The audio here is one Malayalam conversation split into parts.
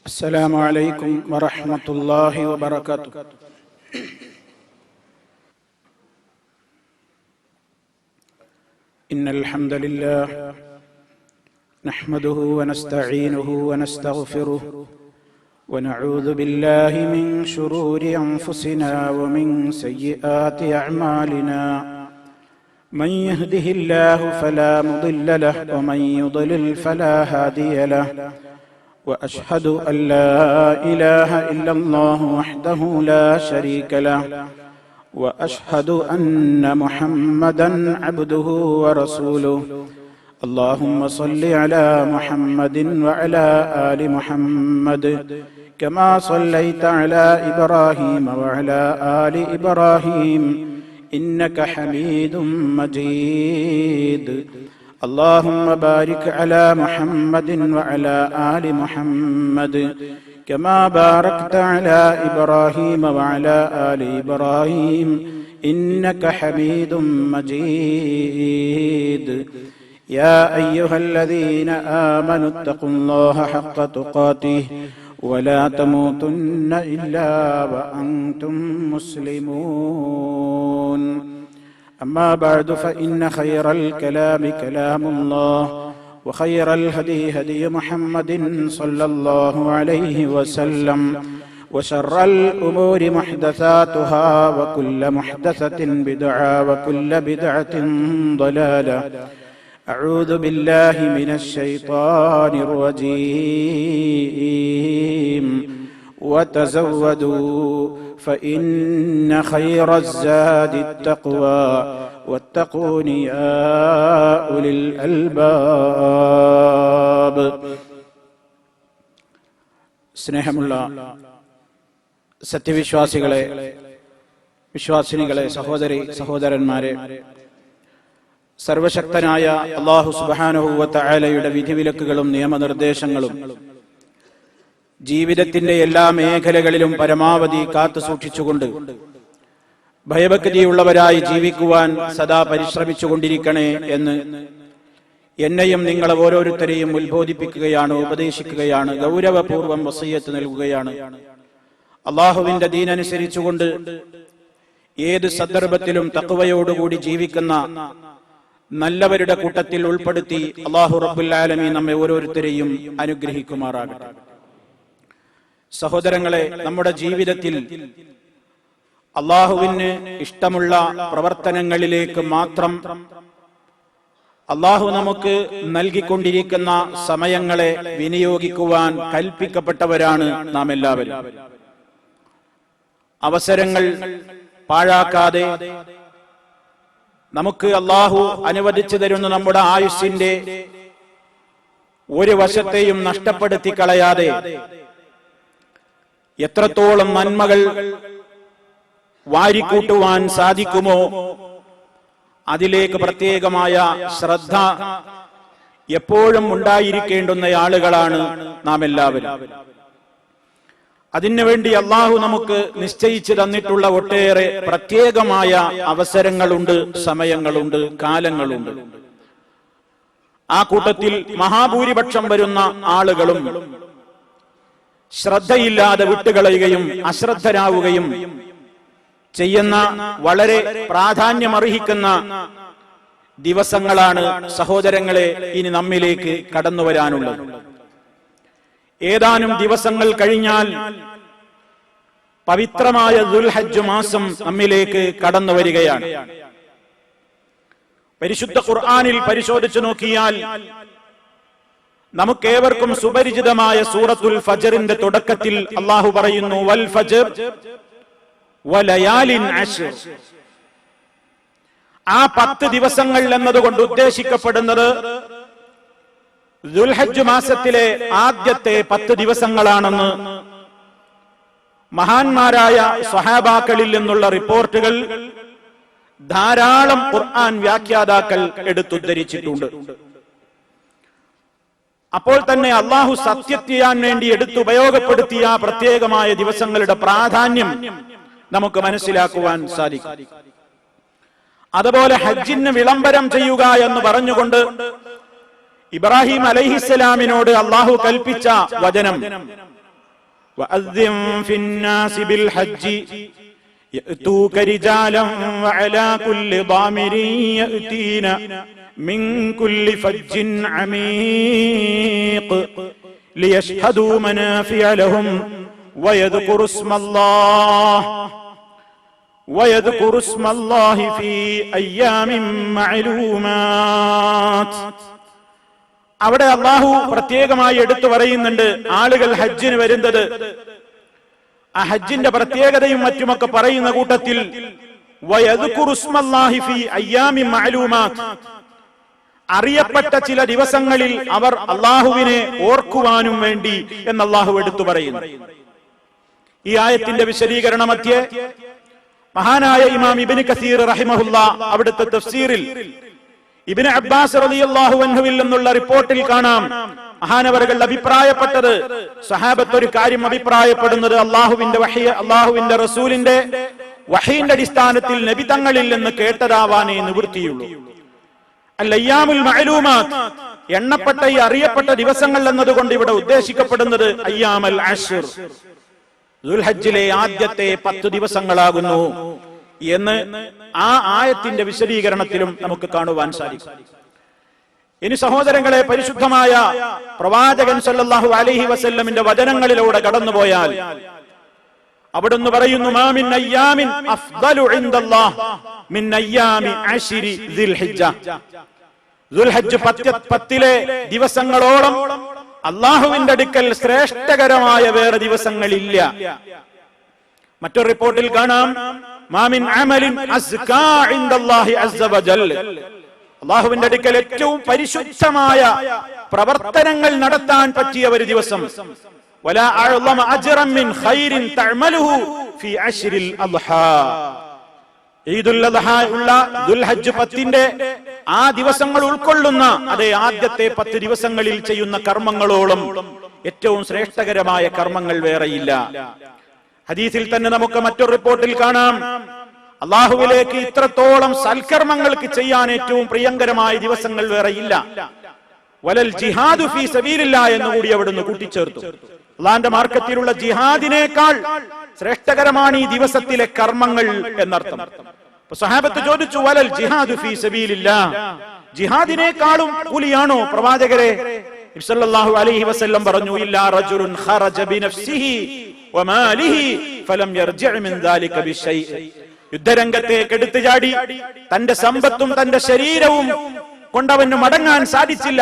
السلام عليكم ورحمة الله وبركاته. إن الحمد لله نحمده ونستعينه ونستغفره ونعوذ بالله من شرور أنفسنا ومن سيئات أعمالنا. من يهده الله فلا مضل له ومن يضلل فلا هادي له. وأشهد أن لا إله إلا الله وحده لا شريك له. وأشهد أن محمدا عبده ورسوله. اللهم صل على محمد وعلى آل محمد كما صليت على إبراهيم وعلى آل إبراهيم إنك حميد مجيد. اللهم بارك على محمد وعلى آل محمد كما باركت على إبراهيم وعلى آل إبراهيم إنك حميد مجيد. يا أيها الذين آمنوا اتقوا الله حق تقاته ولا تموتن إلا وأنتم مسلمون. أما بعد فإن خير الكلام كلام الله وخير الهدي هدي محمد صلى الله عليه وسلم وشر الأمور محدثاتها وكل محدثة بدعة وكل بدعة ضلالة. أعوذ بالله من الشيطان الرجيم. وتزودوا فإن خير الزاد التقوى واتقون يا أولي الألباب. സ്നേഹമുള്ള സത്യവിശ്വാസികളെ, വിശ്വാസിനികളെ, സഹോദരി സഹോദരന്മാരെ, സർവശക്തനായ അല്ലാഹു സുബ്ഹാനഹു വ തആലയുടെ വിധിവിലക്കുകളും നിയമനിർദ്ദേശങ്ങളും ജീവിതത്തിന്റെ എല്ലാ മേഖലകളിലും പരമാവധി കാത്തു സൂക്ഷിച്ചുകൊണ്ട് ഭയഭക്തിയുള്ളവരായി ജീവിക്കുവാൻ സദാ പരിശ്രമിച്ചുകൊണ്ടിരിക്കണേ എന്ന് എന്നെയും നിങ്ങളെ ഓരോരുത്തരെയും ഉത്ബോധിപ്പിക്കുകയാണ്, ഉപദേശിക്കുകയാണ്, ഗൗരവപൂർവ്വം വസിയ്യത്ത് നൽകുകയാണ്. അള്ളാഹുവിന്റെ ദീനനുസരിച്ചുകൊണ്ട് ഏത് സന്ദർഭത്തിലും തഖ്വയോടുകൂടി ജീവിക്കുന്ന നല്ലവരുടെ കൂട്ടത്തിൽ ഉൾപ്പെടുത്തി അല്ലാഹു റബ്ബുൽ ആലമീൻ നമ്മെ ഓരോരുത്തരെയും അനുഗ്രഹിക്കുമാറാകട്ടെ. സഹോദരങ്ങളെ, നമ്മുടെ ജീവിതത്തിൽ അള്ളാഹുവിന് ഇഷ്ടമുള്ള പ്രവർത്തനങ്ങളിലേക്ക് മാത്രം അള്ളാഹു നമുക്ക് നൽകിക്കൊണ്ടിരിക്കുന്ന സമയങ്ങളെ വിനിയോഗിക്കുവാൻ കൽപ്പിക്കപ്പെട്ടവരാണ് നാം എല്ലാവരും. അവസരങ്ങൾ പാഴാക്കാതെ നമുക്ക് അള്ളാഹു അനുവദിച്ചു തരുന്ന നമ്മുടെ ആയുസ്സിന്റെ ഒരു വശത്തെയും നഷ്ടപ്പെടുത്തി കളയാതെ എത്രത്തോളം നന്മകൾ വാരിക്കൂട്ടുവാൻ സാധിക്കുമോ അതിലേക്ക് പ്രത്യേകമായ ശ്രദ്ധ എപ്പോഴും ഉണ്ടായിരിക്കേണ്ടുന്ന ആളുകളാണ് നാം എല്ലാവരും. അതിനുവേണ്ടി അള്ളാഹു നമുക്ക് നിശ്ചയിച്ചു തന്നിട്ടുള്ള ഒട്ടേറെ പ്രത്യേകമായ അവസരങ്ങളുണ്ട്, സമയങ്ങളുണ്ട്, കാലങ്ങളുണ്ട്. ആ കൂട്ടത്തിൽ മഹാഭൂരിപക്ഷം വരുന്ന ആളുകളും ശ്രദ്ധയില്ലാതെ വിട്ടുകളയുകയും അശ്രദ്ധരാവുകയും ചെയ്യുന്ന വളരെ പ്രാധാന്യമർഹിക്കുന്ന ദിവസങ്ങളാണ് സഹോദരങ്ങളെ ഇനി നമ്മിലേക്ക് കടന്നു വരാനുള്ളത്. ഏതാനും ദിവസങ്ങൾ കഴിഞ്ഞാൽ പവിത്രമായ ദുൽഹജ്ജ് മാസം നമ്മിലേക്ക് കടന്നു വരികയാണ്. പരിശുദ്ധ ഖുർആനിൽ പരിശോധിച്ചു നോക്കിയാൽ നമുക്കേവർക്കും സുപരിചിതമായ സൂറത്തുൽ ഫജ്റിന്റെ തുടക്കത്തിൽ അല്ലാഹു പറയുന്നു, വൽ ഫജ്ർ വലയാലിൻ അശ്ർ. ആ 10 ദിവസങ്ങൾ എന്നതുകൊണ്ട് ഉദ്ദേശിക്കപ്പെടുന്നത് ദുൽഹജ്ജ് മാസത്തിലെ ആദ്യത്തെ 10 ദിവസങ്ങളാണെന്ന് മഹാന്മാരായ സ്വഹാബാക്കളിൽ നിന്നുള്ള റിപ്പോർട്ടുകൾ ധാരാളം ഖുർആൻ വ്യാഖ്യാതാക്കൾ എടുത്തുദ്ധരിച്ചിട്ടുണ്ട്. അപ്പോൾ തന്നെ അള്ളാഹു സത്യം വേണ്ടി എടുത്തുപയോഗപ്പെടുത്തിയ പ്രത്യേകമായ ദിവസങ്ങളുടെ പ്രാധാന്യം നമുക്ക് മനസ്സിലാക്കുവാൻ സാധിക്കും. അതുപോലെ ഹജ്ജിന് വിളംബരം ചെയ്യുക എന്ന് പറഞ്ഞുകൊണ്ട് ഇബ്രാഹിം അലൈഹിസ്സലാമിനോട് അള്ളാഹു കൽപ്പിച്ച വചനം വഅദ്ദിൻ ഫിന്നാസി ബിൽ ഹജ്ജി യഅതൂക റിജാലൻ വഅലാ കുല്ലി ളാമിരിൻ യഅതീന മിൻ കുല്ലി ഫജ്ജിൻ അമീഖ് ലിയശ്ഹദൂ മനാഫിഅ ലഹും വയദ്കുറു ഇസ്മല്ലാഹി ഫീ അയ്യാമിൻ മഅലൂമാത്. അവിടെ അല്ലാഹു പ്രത്യേകമായി എടുത്തു പറയുന്നുണ്ട് ആളുകൾ ഹജ്ജിന് വരുന്നത്. ആ ഹജ്ജിന്റെ പ്രത്യേകതയും മറ്റുമൊക്കെ പറയുന്ന കൂട്ടത്തിൽ വയദ്കുറു ഇസ്മല്ലാഹി ഫീ അയ്യാമിൻ മഅലൂമാത്, അറിയപ്പെട്ട ചില ദിവസങ്ങളിൽ അവർ അല്ലാഹുവിനെ ഓർക്കുവാനും വേണ്ടി എന്ന് അല്ലാഹു എടുത്തു പറയുന്നു. ഈ ആയത്തിന്റെ വിശദീകരണ മധ്യേ മഹാനായ ഇമാം ഇബ്നു കസീർ റഹിമഹുല്ലാ അവിടുത്തെ തഫ്സീറിൽ ഇബ്നു അബ്ബാസ് റളിയല്ലാഹു അൻഹുവിൽ നിന്നുള്ള റിപ്പോർട്ടിൽ കാണാം മഹാനവറുകൾ അഭിപ്രായപ്പെട്ടത്, സഹാബത്ത് ഒരു കാര്യം അഭിപ്രായപ്പെടുന്നത് അല്ലാഹുവിന്റെ വഹി, അല്ലാഹുവിന്റെ റസൂലിന്റെ വഹീന്റെ അടിസ്ഥാനത്തിൽ നബി തങ്ങളിൽ നിന്ന് കേട്ടതാവാനേ നിവൃത്തിയുള്ളൂ. അൽ-അയ്യാമുൽ മഅലൂമാത്ത്, എണ്ണപ്പെട്ട ഈ അറിയപ്പെട്ട ദിവസങ്ങൾ എന്നതുകൊണ്ട് ഇവിടെ ഉദ്ദേശിക്കപ്പെടുന്നത് അയ്യാമുൽ അശ്ർ, ദുൽഹജ്ജിലെ ആദ്യത്തെ 10 ദിവസങ്ങളാകുന്നു എന്ന് ആ ആയത്തിന്റെ വിശദീകരണത്തിലും നമുക്ക് കാണുവാൻ സാധിക്കും. ഇനി സഹോദരങ്ങളെ, പരിശുദ്ധമായ പ്രവാചകൻ സല്ലല്ലാഹു അലൈഹി വസല്ലമിന്റെ വചനങ്ങളിലൂടെ കടന്നുപോയാൽ അവിടുന്ന് പറയുന്നു, മാ മിൻ അയ്യാമിൻ അഫ്ദലു ഇൻദല്ലാഹ് മിൻ അയ്യാമി അശ്രി ദുൽഹിജ്ജ. ദുൽഹജ്ജ് 10 ദിവസങ്ങളോളം അല്ലാഹുവിന്റെ അടുക്കൽ ശ്രേഷ്ഠകരമായ വേറെ ദിവസങ്ങളില്ല. മറ്റൊരു റിപ്പോർട്ടിൽ കാണാം, മാ മിൻ അമലിൻ അസ്കാ ഇൻദല്ലാഹി അസ്സ വജൽ. അല്ലാഹുവിന്റെ അടുക്കൽ ഏറ്റവും പരിശുദ്ധമായ പ്രവർത്തനങ്ങൾ നടത്താൻ പറ്റിയ ഒരു ദിവസം, വലാ അഅ്ളമ അജ്റൻ മിൻ ഖൈരിൻ തഅമലുഹു ഫീ അശ്രിൽ അദ്ഹാ. ഈദുൽ അദ്ഹ ഉള്ള ദുൽഹജ്ജ് 10 ആ ദിവസങ്ങൾ ഉൾക്കൊള്ളുന്ന അതേ ആദ്യത്തെ 10 ദിവസങ്ങളിൽ ചെയ്യുന്ന കർമ്മങ്ങളോളം ഏറ്റവും ശ്രേഷ്ഠകരമായ കർമ്മങ്ങൾ വേറെയില്ല. ഹദീസിൽ തന്നെ നമുക്ക് മറ്റൊരു റിപ്പോർട്ടിൽ കാണാം, അല്ലാഹുവിലേക്ക് ഇത്രത്തോളം സൽക്കർമ്മങ്ങൾക്ക് ചെയ്യാൻ ഏറ്റവും പ്രിയങ്കരമായ ദിവസങ്ങൾ വേറെയില്ല. വലൽ ജിഹാദു ഫീ സബീലില്ലാ എന്ന് കൂടി അവിടുന്ന് കൂട്ടിച്ചേർത്തു. അല്ലാഹുവിന്റെ മാർഗത്തിലുള്ള ജിഹാദിനേക്കാൾ ശ്രേഷ്ഠകരമാണ് ഈ ദിവസത്തിലെ കർമ്മങ്ങൾ എന്നർത്ഥം. സഹാബത്ത് ചോദിച്ചു, വലൽ ജിഹാദു ഫീ സബീലില്ലാ, ജിഹാദിനേക്കാളും കൂലിയാണോ പ്രവാചകരെ? നബി സല്ലല്ലാഹു അലൈഹി വസല്ലം പറഞ്ഞു, ഇല്ലാ റജുലുൻ ഖറജ ബിനഫ്സിഹി വമാലിഹി ഫലം യർജിഅ മിൻ ദാലിക ബിശൈഇ. യുദ്ധരംഗത്തേക്ക് എടുത്തു ചാടി തന്റെ സമ്പത്തും തന്റെ ശരീരവും കൊണ്ടവന് മടങ്ങാൻ സാധിച്ചില്ല.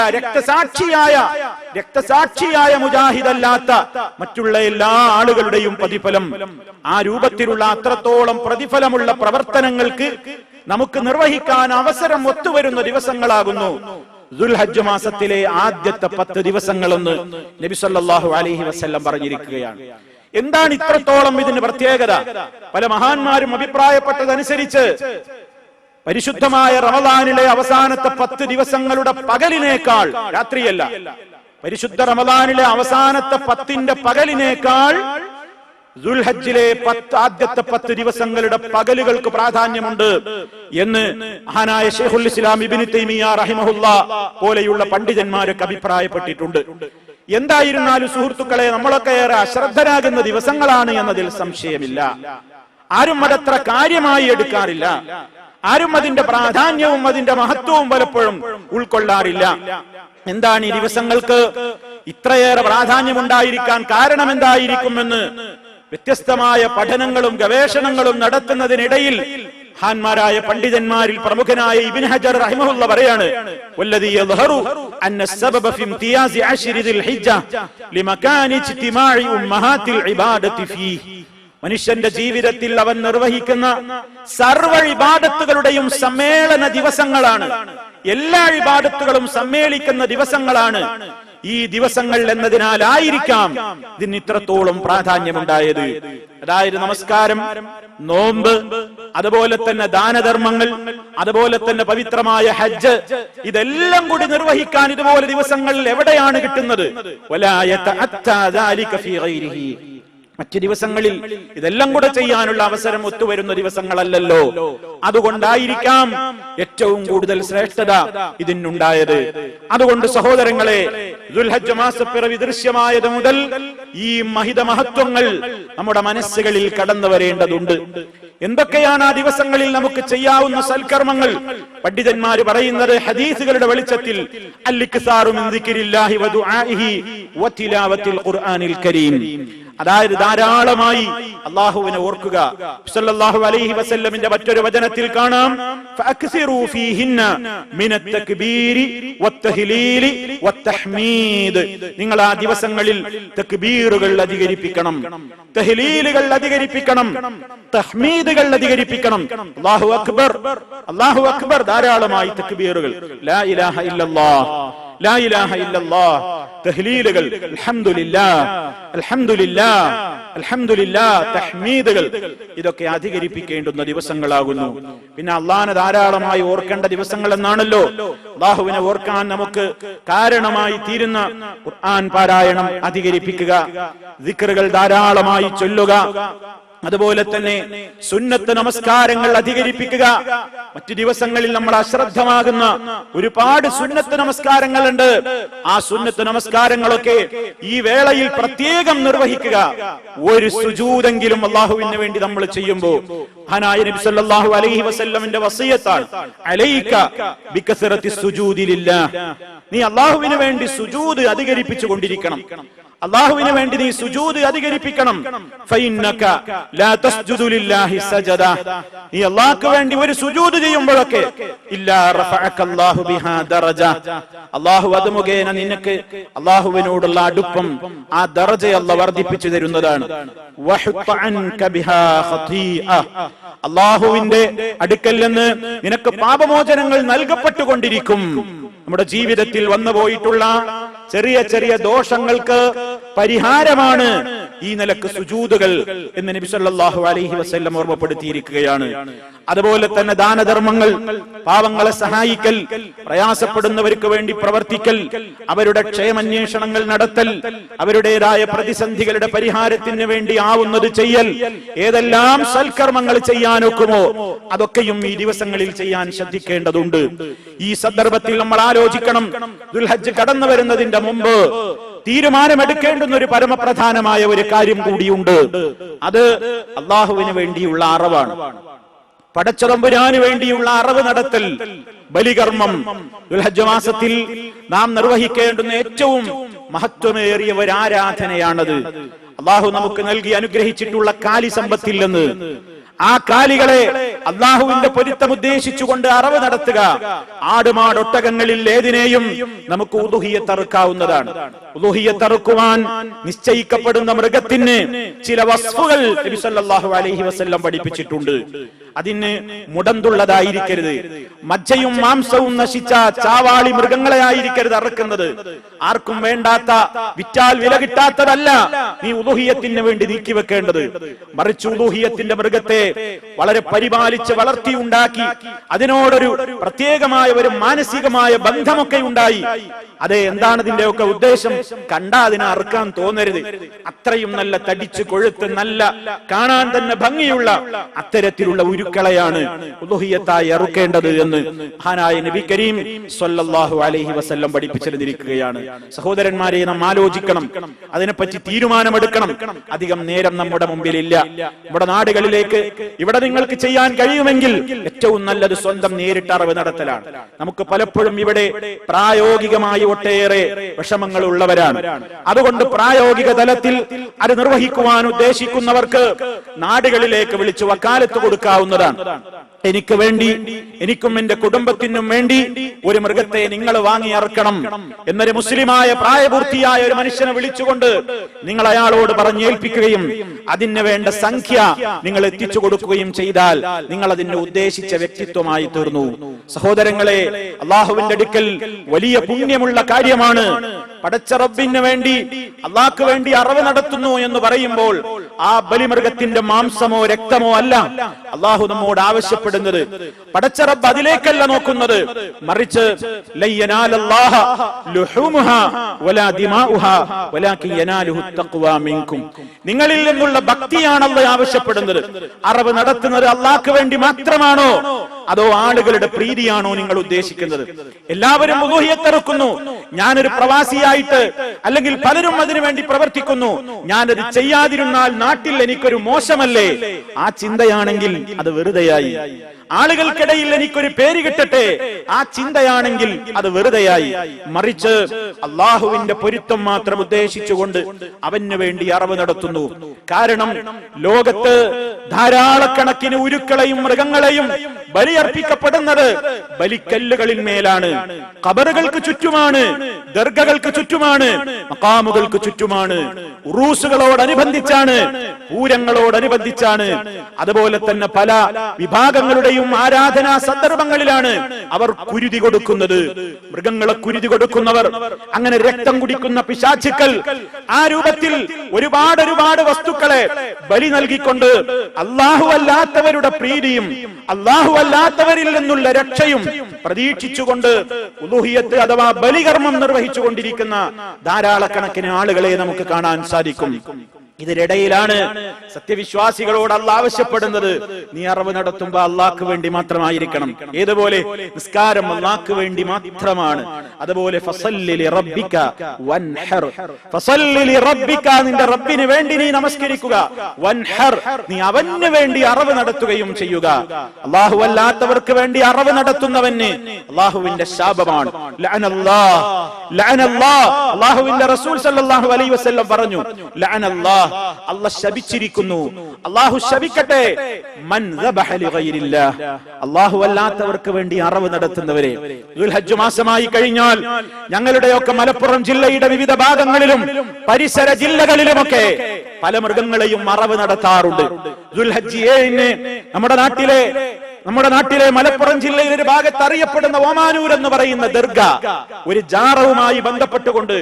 രക്തസാക്ഷിയായ മുജാഹിദല്ലാത്ത മറ്റുള്ള എല്ലാ ആളുകളുടെയും പ്രതിഫലം, ആ രൂപത്തിലുള്ള അത്രത്തോളം പ്രതിഫലമുള്ള പ്രവർത്തനങ്ങൾക്ക് നമുക്ക് നിർവഹിക്കാൻ അവസരം ഒത്തുവരുന്ന ദിവസങ്ങളാകുന്നു ദുൽഹജ്ജ് മാസത്തിലെ ആദ്യത്തെ 10 ദിവസങ്ങളെന്ന് നബി സല്ലല്ലാഹു അലൈഹി വസല്ലം പറഞ്ഞിരിക്കുകയാണ്. എന്താണ് ഇത്രത്തോളം ഇതിന് പ്രത്യേകത? പല മഹാന്മാരും അഭിപ്രായപ്പെട്ടതനുസരിച്ച് പരിശുദ്ധമായ റമദാനിലെ അവസാനത്തെ 10 ദിവസങ്ങളുടെ പകലിനേക്കാൾ, രാത്രിയല്ല, പരിശുദ്ധ റമദാനിലെ അവസാനത്തെ 10ന്റെ പകലിനേക്കാൾ ദുൽഹജ്ജിലെ ആദ്യത്തെ 10 ദിവസങ്ങളുടെ പകലുകൾക്ക് പ്രാധാന്യമുണ്ട് എന്ന് മഹാനായ ശൈഖുൽ ഇസ്ലാം ഇബ്നു തൈമിയ്യ റഹിമഹുല്ലാ പോലെയുള്ള പണ്ഡിതന്മാരൊക്കെ അഭിപ്രായപ്പെട്ടിട്ടുണ്ട്. എന്തായിരുന്നാലും സുഹൃത്തുക്കളെ, നമ്മളൊക്കെ ഏറെ അശ്രദ്ധരാകുന്ന ദിവസങ്ങളാണ് എന്നതിൽ സംശയമില്ല. ആരും അതത്ര കാര്യമായി എടുക്കാറില്ല. ആരും അതിന്റെ പ്രാധാന്യവും അതിന്റെ മഹത്വവും പലപ്പോഴും ഉൾക്കൊള്ളാറില്ല. എന്താണ് ഈ ദിവസങ്ങൾക്ക് ഇത്രയേറെ പ്രാധാന്യമുണ്ടായിരിക്കാൻ കാരണം എന്തായിരിക്കുമെന്ന് വ്യത്യസ്തമായ പഠനങ്ങളും ഗവേഷണങ്ങളും നടത്തുന്നതിനിടയിൽ മഹാന്മാരായ പണ്ഡിതന്മാരിൽ പ്രമുഖനായ ഇബ്നു ഹജർ റഹിമഹുല്ലാ പറയാണ്, വല്ലദീ യദ്ഹറു അന്ന അസ്സബബ ഫി ഇംതിയാസി അശ്രി ദുൽഹിജ്ജ ലിമകാനി ഇജ്തിമാഇ ഉമ്മഹാത്തിൽ ഇബാദത്തി ഫീഹി. മനുഷ്യന്റെ ജീവിതത്തിൽ അവൻ നിർവഹിക്കുന്ന സർവ്വ ഇബാദത്തുകളുടെയും സമ്മേളന ദിവസങ്ങളാണ്. എല്ലാ ഇബാദത്തുകളും സമ്മേളിക്കുന്ന ദിവസങ്ങളാണ് ഈ ദിവസങ്ങൾ എന്നതിനാലായിരിക്കാം ഇതിന് ഇത്രത്തോളം പ്രാധാന്യമുണ്ടായത്. അതായത് നമസ്കാരം, നോമ്പ്, അതുപോലെ തന്നെ ദാനധർമ്മങ്ങൾ, അതുപോലെ തന്നെ പവിത്രമായ ഹജ്ജ്, ഇതെല്ലാം കൂടി നിർവഹിക്കാൻ ഇതുപോലെ ദിവസങ്ങൾ എവിടെയാണ് കിട്ടുന്നത്? മറ്റു ദിവസങ്ങളിൽ ഇതെല്ലാം കൂടെ ചെയ്യാനുള്ള അവസരം ഒത്തുവരുന്ന ദിവസങ്ങളല്ലല്ലോ. അതുകൊണ്ടായിരിക്കാം ഏറ്റവും കൂടുതൽ ശ്രേഷ്ഠത ഇതിനുണ്ടായത്. അതുകൊണ്ട് സഹോദരങ്ങളെ, ദുൽഹജ്ജ് മാസപ്പിറവി ദൃശ്യമായത് മുതൽ ഈ മഹിത മഹത്വങ്ങൾ നമ്മുടെ മനസ്സുകളിൽ കടന്നു വരേണ്ടതുണ്ട്. എന്തൊക്കെയാണ് ആ ദിവസങ്ങളിൽ നമുക്ക് ചെയ്യാവുന്ന സൽക്കർമ്മങ്ങൾ? പണ്ഡിതന്മാര് പറയുന്നത് ഹദീസുകളുടെ വെളിച്ചത്തിൽ അൽ-ഇക്സാറു മിൻ ദിക്രില്ലാഹി വ ദുആഇഹി വ തിലാവത്തിൽ ഖുർആനിൽ കരീം, അതായത് ധാരാളമായി അല്ലാഹുവിനെ ഓർക്കുക. സല്ലല്ലാഹു അലൈഹി വസല്ലമിന്റെ മറ്റൊരു വചനത്തിൽ കാണാം, ഫഅക്സിറൂ ഫീഹിന്ന മിനത് തക്ബീരി വത്തഹ്ലീലി വത്തഹ്മീദ്, നിങ്ങൾ ആ ദിവസങ്ങളിൽ തക്ബീറുകൾ അധികരിപ്പിക്കണം, തഹ്ലീലുകൾ അധികരിപ്പിക്കണം, തഹ്മീദുകൾ അധികരിപ്പിക്കണം. അല്ലാഹു അക്ബർ, അല്ലാഹു അക്ബർ, ധാരാളമായി തക്ബീറുകൾ, ലാ ഇലാഹ ഇല്ലല്ലാഹ്, ലാ ഇലാഹ ഇല്ലല്ലാഹ്, തഹ്ലീലുകൾ, അൽഹംദുലില്ലാഹ്, അൽഹംദുലില്ലാഹ്, അൽഹംദുലില്ലാഹ്, തഹ്മീദുകൾ, ഇതൊക്കെ അധികരിപ്പിക്കേണ്ടുന്ന ദിവസങ്ങളാകുന്നു. പിന്നെ അള്ളാഹനെ ധാരാളമായി ഓർക്കേണ്ട ദിവസങ്ങൾ എന്നാണല്ലോ. അള്ളാഹുവിനെ ഓർക്കാൻ നമുക്ക് കാരണമായി തീരുന്ന ഖുർആൻ പാരായണം അധികരിപ്പിക്കുക, ദിക്റുകൾ ധാരാളമായി ചൊല്ലുക, അതുപോലെ തന്നെ സുന്നത്ത് നമസ്കാരങ്ങൾ അധികരിപ്പിക്കുക. മറ്റു ദിവസങ്ങളിൽ നമ്മൾ അശ്രദ്ധമാകുന്ന ഒരുപാട് സുന്നത്ത് നമസ്കാരങ്ങളുണ്ട്. ആ സുന്നത്ത് നമസ്കാരങ്ങളൊക്കെ ഈ വേളയിൽ പ്രത്യേകം നിർവഹിക്കുക. ഒരു സുജൂദെങ്കിലും അല്ലാഹുവിന് വേണ്ടി നമ്മൾ ചെയ്യുമ്പോൾ മഹാനായ നബി സല്ലല്ലാഹു അലൈഹി വസല്ലമിന്റെ വസിയത്താണ്, അലൈക ബികസറത്തി സുജൂദി ലില്ലാഹ്, നീ അല്ലാഹുവിന് വേണ്ടി സുജൂദ് അധികരിപ്പിച്ചു കൊണ്ടിരിക്കണം. അല്ലാഹുവിന് വേണ്ടി നീ സുജൂദ് അധികരിപ്പിക്കണം. ഫഇന്നക ലാ തസ്ജുദു ലില്ലാഹി സജദ, നീ അല്ലാഹുവിന് വേണ്ടി ഒരു സുജൂദ് ചെയ്യുമ്പോഴൊക്കെ ഇല്ലാ റഫഅകല്ലാഹു ബിഹാ ദറജ, അല്ലാഹു അത് മുഖേന നിനക്ക് അല്ലാഹുവിനോടുള്ള അടുപ്പം, ആ ദറജ അല്ലാഹു വർദ്ധിപ്പിച്ചു തരുന്നതാണ്. വഹുത്ത അൻക ബിഹാ ഖതീഅ, അല്ലാഹുവിന്റെ അടുക്കൽ നിന്ന് നിനക്ക് പാപമോചനങ്ങൾ നൽകപ്പെട്ടുകൊണ്ടിരിക്കും. നമ്മുടെ ജീവിതത്തിൽ വന്നുപോയിട്ടുള്ള ചെറിയ ചെറിയ ദോഷങ്ങൾക്ക് പരിഹാരമാണ് ഈ നിലക്ക് സുജൂദുകൾ എന്ന് നബി സല്ലല്ലാഹു അലൈഹി വസല്ലം ഓർമ്മപ്പെടുത്തിയിരിക്കുകയാണ്. അതുപോലെ തന്നെ ദാനധർമ്മങ്ങൾ, പാവങ്ങളെ സഹായിക്കൽ, പ്രയാസപ്പെടുന്നവർക്ക് വേണ്ടി പ്രവർത്തിക്കൽ, അവരുടെ ക്ഷേമാന്വേഷണങ്ങൾ നടത്തൽ, അവരുടേതായ പ്രതിസന്ധികളുടെ പരിഹാരത്തിന് വേണ്ടി ആവുന്നത് ചെയ്യൽ, ഏതെല്ലാം സൽക്കർമ്മങ്ങൾ ചെയ്യാനൊക്കുമോ അതൊക്കെയും ഈ ദിവസങ്ങളിൽ ചെയ്യാൻ ശ്രദ്ധിക്കേണ്ടതുണ്ട്. ഈ സന്ദർഭത്തിൽ നമ്മൾ ആലോചിക്കണം, ദുൽഹജ്ജ് കടന്നു വരുന്നതിന്റെ മുമ്പ് തീരുമാനമെടുക്കേണ്ടുന്ന ഒരു പരമപ്രധാനമായ ഒരു കാര്യം കൂടിയുണ്ട്. അത് അള്ളാഹുവിന് വേണ്ടിയുള്ള അറവാണ്, പടച്ചതമ്പുരാന് വേണ്ടിയുള്ള അറവ് നടത്തൽ, ബലികർമ്മം. ദുൽഹജ്ജ് മാസത്തിൽ നാം നിർവഹിക്കേണ്ടുന്ന ഏറ്റവും മഹത്വമേറിയ ഒരു ആരാധനയാണത്. അള്ളാഹു നമുക്ക് നൽകി അനുഗ്രഹിച്ചിട്ടുള്ള കാലി സമ്പത്തിൽ നിന്ന് ആ കാലികളെ അള്ളാഹുവിന്റെ പൊരുത്തം ഉദ്ദേശിച്ചുകൊണ്ട് അറവ് നടത്തുക. ആടുമാടൊട്ടകങ്ങളിൽ ഏതിനെയും നമുക്ക് ഉദുഹിയ്യത്ത് അറുക്കാവുന്നതാണ്. ഉദുഹിയ്യത്ത് അറുക്കുവാൻ നിശ്ചയിക്കപ്പെടുന്ന മൃഗത്തിന് ചില വസ്ഫുകൾ നബി സല്ലല്ലാഹു അലൈഹി വസല്ലം പഠിപ്പിച്ചിട്ടുണ്ട്. അതിന് മുടന്തുള്ളതായിരിക്കരുത്, മജ്ജയും മാംസവും നശിച്ച ചാവാളി മൃഗങ്ങളെ ആയിരിക്കരുത് അറുക്കുന്നത്. ആർക്കും വേണ്ടാത്ത, വിറ്റാൽ വില കിട്ടാത്തതല്ല നീ ഉദുഹിയ്യത്തിന് വേണ്ടി നീക്കി വെക്കേണ്ടത്. മറിച്ച് ഉദുഹിയ്യത്തിന്റെ മൃഗത്തെ വളരെ പരിപാലിച്ച് വളർത്തിയുണ്ടാക്കി അതിനോടൊരു പ്രത്യേകമായ ഒരു മാനസികമായ ബന്ധമൊക്കെ ഉണ്ടായി. അതെ, എന്താണ് ഇതിന്റെയൊക്കെ ഉദ്ദേശം? കണ്ടാ അതിനെ അറുക്കാൻ തോന്നരുത്. അത്രയും നല്ല തടിച്ചു കൊഴുത്ത് നല്ല കാണാൻ തന്നെ ഭംഗിയുള്ള അത്തരത്തിലുള്ള ഉരുക്കളെയാണ് ഉദുഹിയ്യത്തായി അറുക്കേണ്ടത് എന്ന് മഹാനായ നബി കരീം സ്വല്ലല്ലാഹു അലൈഹി വസല്ലം പഠിപ്പിച്ചിരിക്കുകയാണ്. സഹോദരന്മാരെ, നാം ആലോചിക്കണം, അതിനെപ്പറ്റി തീരുമാനമെടുക്കണം. അധികം നേരം നമ്മുടെ മുമ്പിലില്ല. നമ്മുടെ നാടുകളിലേക്ക് ഇവിടെ നിങ്ങൾക്ക് ചെയ്യാൻ കഴിയുമെങ്കിൽ ഏറ്റവും നല്ലത് സ്വന്തം നേരിട്ട് അറിവ് നടത്തലാണ്. നമുക്ക് പലപ്പോഴും ഇവിടെ പ്രായോഗികമായി ഒട്ടേറെ വിഷമങ്ങൾ ഉള്ളവരാണ്. അതുകൊണ്ട് പ്രായോഗിക തലത്തിൽ അത് നിർവഹിക്കുവാൻ ഉദ്ദേശിക്കുന്നവർക്ക് നാടുകളിലേക്ക് വിളിച്ചു വക്കാലത്ത് കൊടുക്കാവുന്നതാണ്. എനിക്ക് വേണ്ടി, എനിക്കും എന്റെ കുടുംബത്തിനും വേണ്ടി ഒരു മൃഗത്തെ നിങ്ങൾ വാങ്ങി അറക്കണം എന്നൊരു മുസ്ലിമായ പ്രായപൂർത്തിയായ ഒരു മനുഷ്യനെ വിളിച്ചുകൊണ്ട് നിങ്ങൾ അയാളോട് പറഞ്ഞേൽപ്പിക്കുകയും അതിന് വേണ്ട സംഖ്യ നിങ്ങൾ എത്തിച്ചു കൊടുക്കുകയും ചെയ്താൽ നിങ്ങൾ അതിന്റെ ഉദ്ദേശിച്ച വ്യക്തിത്വമായി തീർന്നു. സഹോദരങ്ങളെ, അള്ളാഹുവിന്റെ അടുക്കൽ വലിയ പുണ്യമുള്ള കാര്യമാണ് പടച്ച റബ്ബിന് വേണ്ടി അള്ളാഹ്ക്ക് വേണ്ടി അറവ് നടത്തുന്നു എന്ന് പറയുമ്പോൾ ആ ബലിമൃഗത്തിന്റെ മാംസമോ രക്തമോ അല്ല അള്ളാഹു നമ്മോട് ആവശ്യപ്പെടുന്നത്. പടച്ച റബ്ബ് അതിലേക്കല്ല നോക്കുന്നത്, മറിച്ച് ലയ്യനാലല്ലാഹ ലുഹൂമുഹാ വലാ ദിമാഉഹാ വലാകിൻ യനാലുഹു തഖ്വാ മിൻകും. നിങ്ങളിൽ നിന്നുള്ള ഭക്തിയാണ് അല്ലാഹു ആവശ്യപ്പെടുന്നത്. അറവ് നടത്തുന്നത് അള്ളാഹ്ക്ക് വേണ്ടി മാത്രമാണോ അതോ ആളുകളുടെ പ്രീതിയാണോ നിങ്ങൾ ഉദ്ദേശിക്കുന്നത്? എല്ലാവരും ഉലൂഹിയത്ത് ഇറക്കുന്നു, ഞാനൊരു പ്രവാസിയായിട്ട് അല്ലെങ്കിൽ പലരും അതിനു വേണ്ടി പ്രവർത്തിക്കുന്നു, ഞാനത് ചെയ്യാതിരുന്നാൽ നാട്ടിൽ എനിക്കൊരു മോശമല്ലേ? ആ ചിന്തയാണെങ്കിൽ അത് വെറുതെയായി. ആളുകൾക്കിടയിൽ എനിക്കൊരു പേര് കിട്ടട്ടെ, ആ ചിന്തയാണെങ്കിൽ അത് വെറുതെയായി. മറിച്ച് അള്ളാഹുവിന്റെ പൊരുത്തം മാത്രം ഉദ്ദേശിച്ചുകൊണ്ട് അവന് വേണ്ടി അറവ് നടത്തുന്നു. കാരണം ലോകത്ത് ധാരാളക്കണക്കിന് ഉരുക്കളെയും മൃഗങ്ങളെയും ബലിയർപ്പിക്കപ്പെടുന്നത് ബലിക്കല്ലുകളിൽ മേലാണ്, ഖബറുകൾക്ക് ചുറ്റുമാണ്, ദർഗകൾക്ക് ചുറ്റുമാണ്, മഖാമുകൾക്ക് ചുറ്റുമാണ്, ഉറൂസുകളോടനുബന്ധിച്ചാണ്, പൂരങ്ങളോടനുബന്ധിച്ചാണ്. അതുപോലെ തന്നെ പല വിഭാഗങ്ങളുടെയും ആരാധനാ സന്ദർഭങ്ങളിലാണ് അവർ കുരുതി കൊടുക്കുന്നത്. മൃഗങ്ങളെ കുരുതി കൊടുക്കുന്നവർ, അങ്ങനെ രക്തം കുടിക്കുന്ന പിശാചുക്കൾ, ആ രൂപത്തിൽ ഒരുപാട് വസ്തുക്കളെ ബലി നൽകിക്കൊണ്ട് അല്ലാഹു അല്ലാത്തവരുടെ പ്രീതിയും അല്ലാഹു അല്ലാത്തവരിൽ നിന്നുള്ള രക്ഷയും പ്രതീക്ഷിച്ചുകൊണ്ട് ഉലൂഹിയത്ത് അഥവാ ബലികർമ്മം നിർവഹിച്ചുകൊണ്ടിരിക്കുന്ന ധാരാളക്കണക്കിന് ആളുകളെ നമുക്ക് കാണാൻ സാധിക്കും. ഇതിനിടയിലാണ് സത്യവിശ്വാസികളോട് അല്ലാഹ് ആവശ്യപ്പെടുന്നത്, നീ അറവ് നടത്തുമ്പോൾ അള്ളാഹ്ക്ക് വേണ്ടി മാത്രമായിരിക്കണം. ഏതുപോലെ നിസ്കാരം അള്ളാഹ്ക്ക് വേണ്ടി മാത്രമാണ്. അതുപോലെ ഫസല്ലി ലിറബ്ബിക വൻഹർ, ഫസല്ലി ലിറബ്ബിക, നിന്റെ റബ്ബിന് വേണ്ടി നീ നമസ്കരിക്കുക, വൻഹർ, നീ അവന് വേണ്ടി അറവ് നടത്തുകയും ചെയ്യുക. അല്ലാഹു അല്ലാത്തവർക്ക് വേണ്ടി അറവ് നടത്തുന്നവന് അല്ലാഹുവിന്റെ ശാപമാണ്. ലഅനല്ലാഹ്, ലഅനല്ലാഹ്, അല്ലാഹുവിന്റെ റസൂൽ സല്ലല്ലാഹു അലൈഹി വസല്ലം പറഞ്ഞു, ലഅനല്ലാഹ്, അല്ലാഹു ശപിച്ചിരിക്കുന്നു, അല്ലാഹു ശപിക്കട്ടെ, മൻ ദബഹ ലിഗൈരില്ലാഹ്, അല്ലാഹു അല്ലാത്തവർക്ക് വേണ്ടി അറവ് നടത്തുന്നവരെ. ദുൽഹജ്ജ് മാസമായി കഴിഞ്ഞാൽ ഞങ്ങളുടെയൊക്കെ മലപ്പുറം ജില്ലയുടെ വിവിധ ഭാഗങ്ങളിലും പരിസര ജില്ലകളിലുമൊക്കെ പല മൃഗങ്ങളെയും അറവ് നടത്താറുണ്ട്. ദുൽഹജ്ജ് 7-ന് നമ്മുടെ നാട്ടിലെ മലപ്പുറം ജില്ലയിൽ ഒരു ഭാഗത്ത് അറിയപ്പെടുന്ന ഓമാനൂർ എന്ന് പറയുന്ന ദർഗ, ഒരു ജാറവുമായി ബന്ധപ്പെട്ടുകൊണ്ട്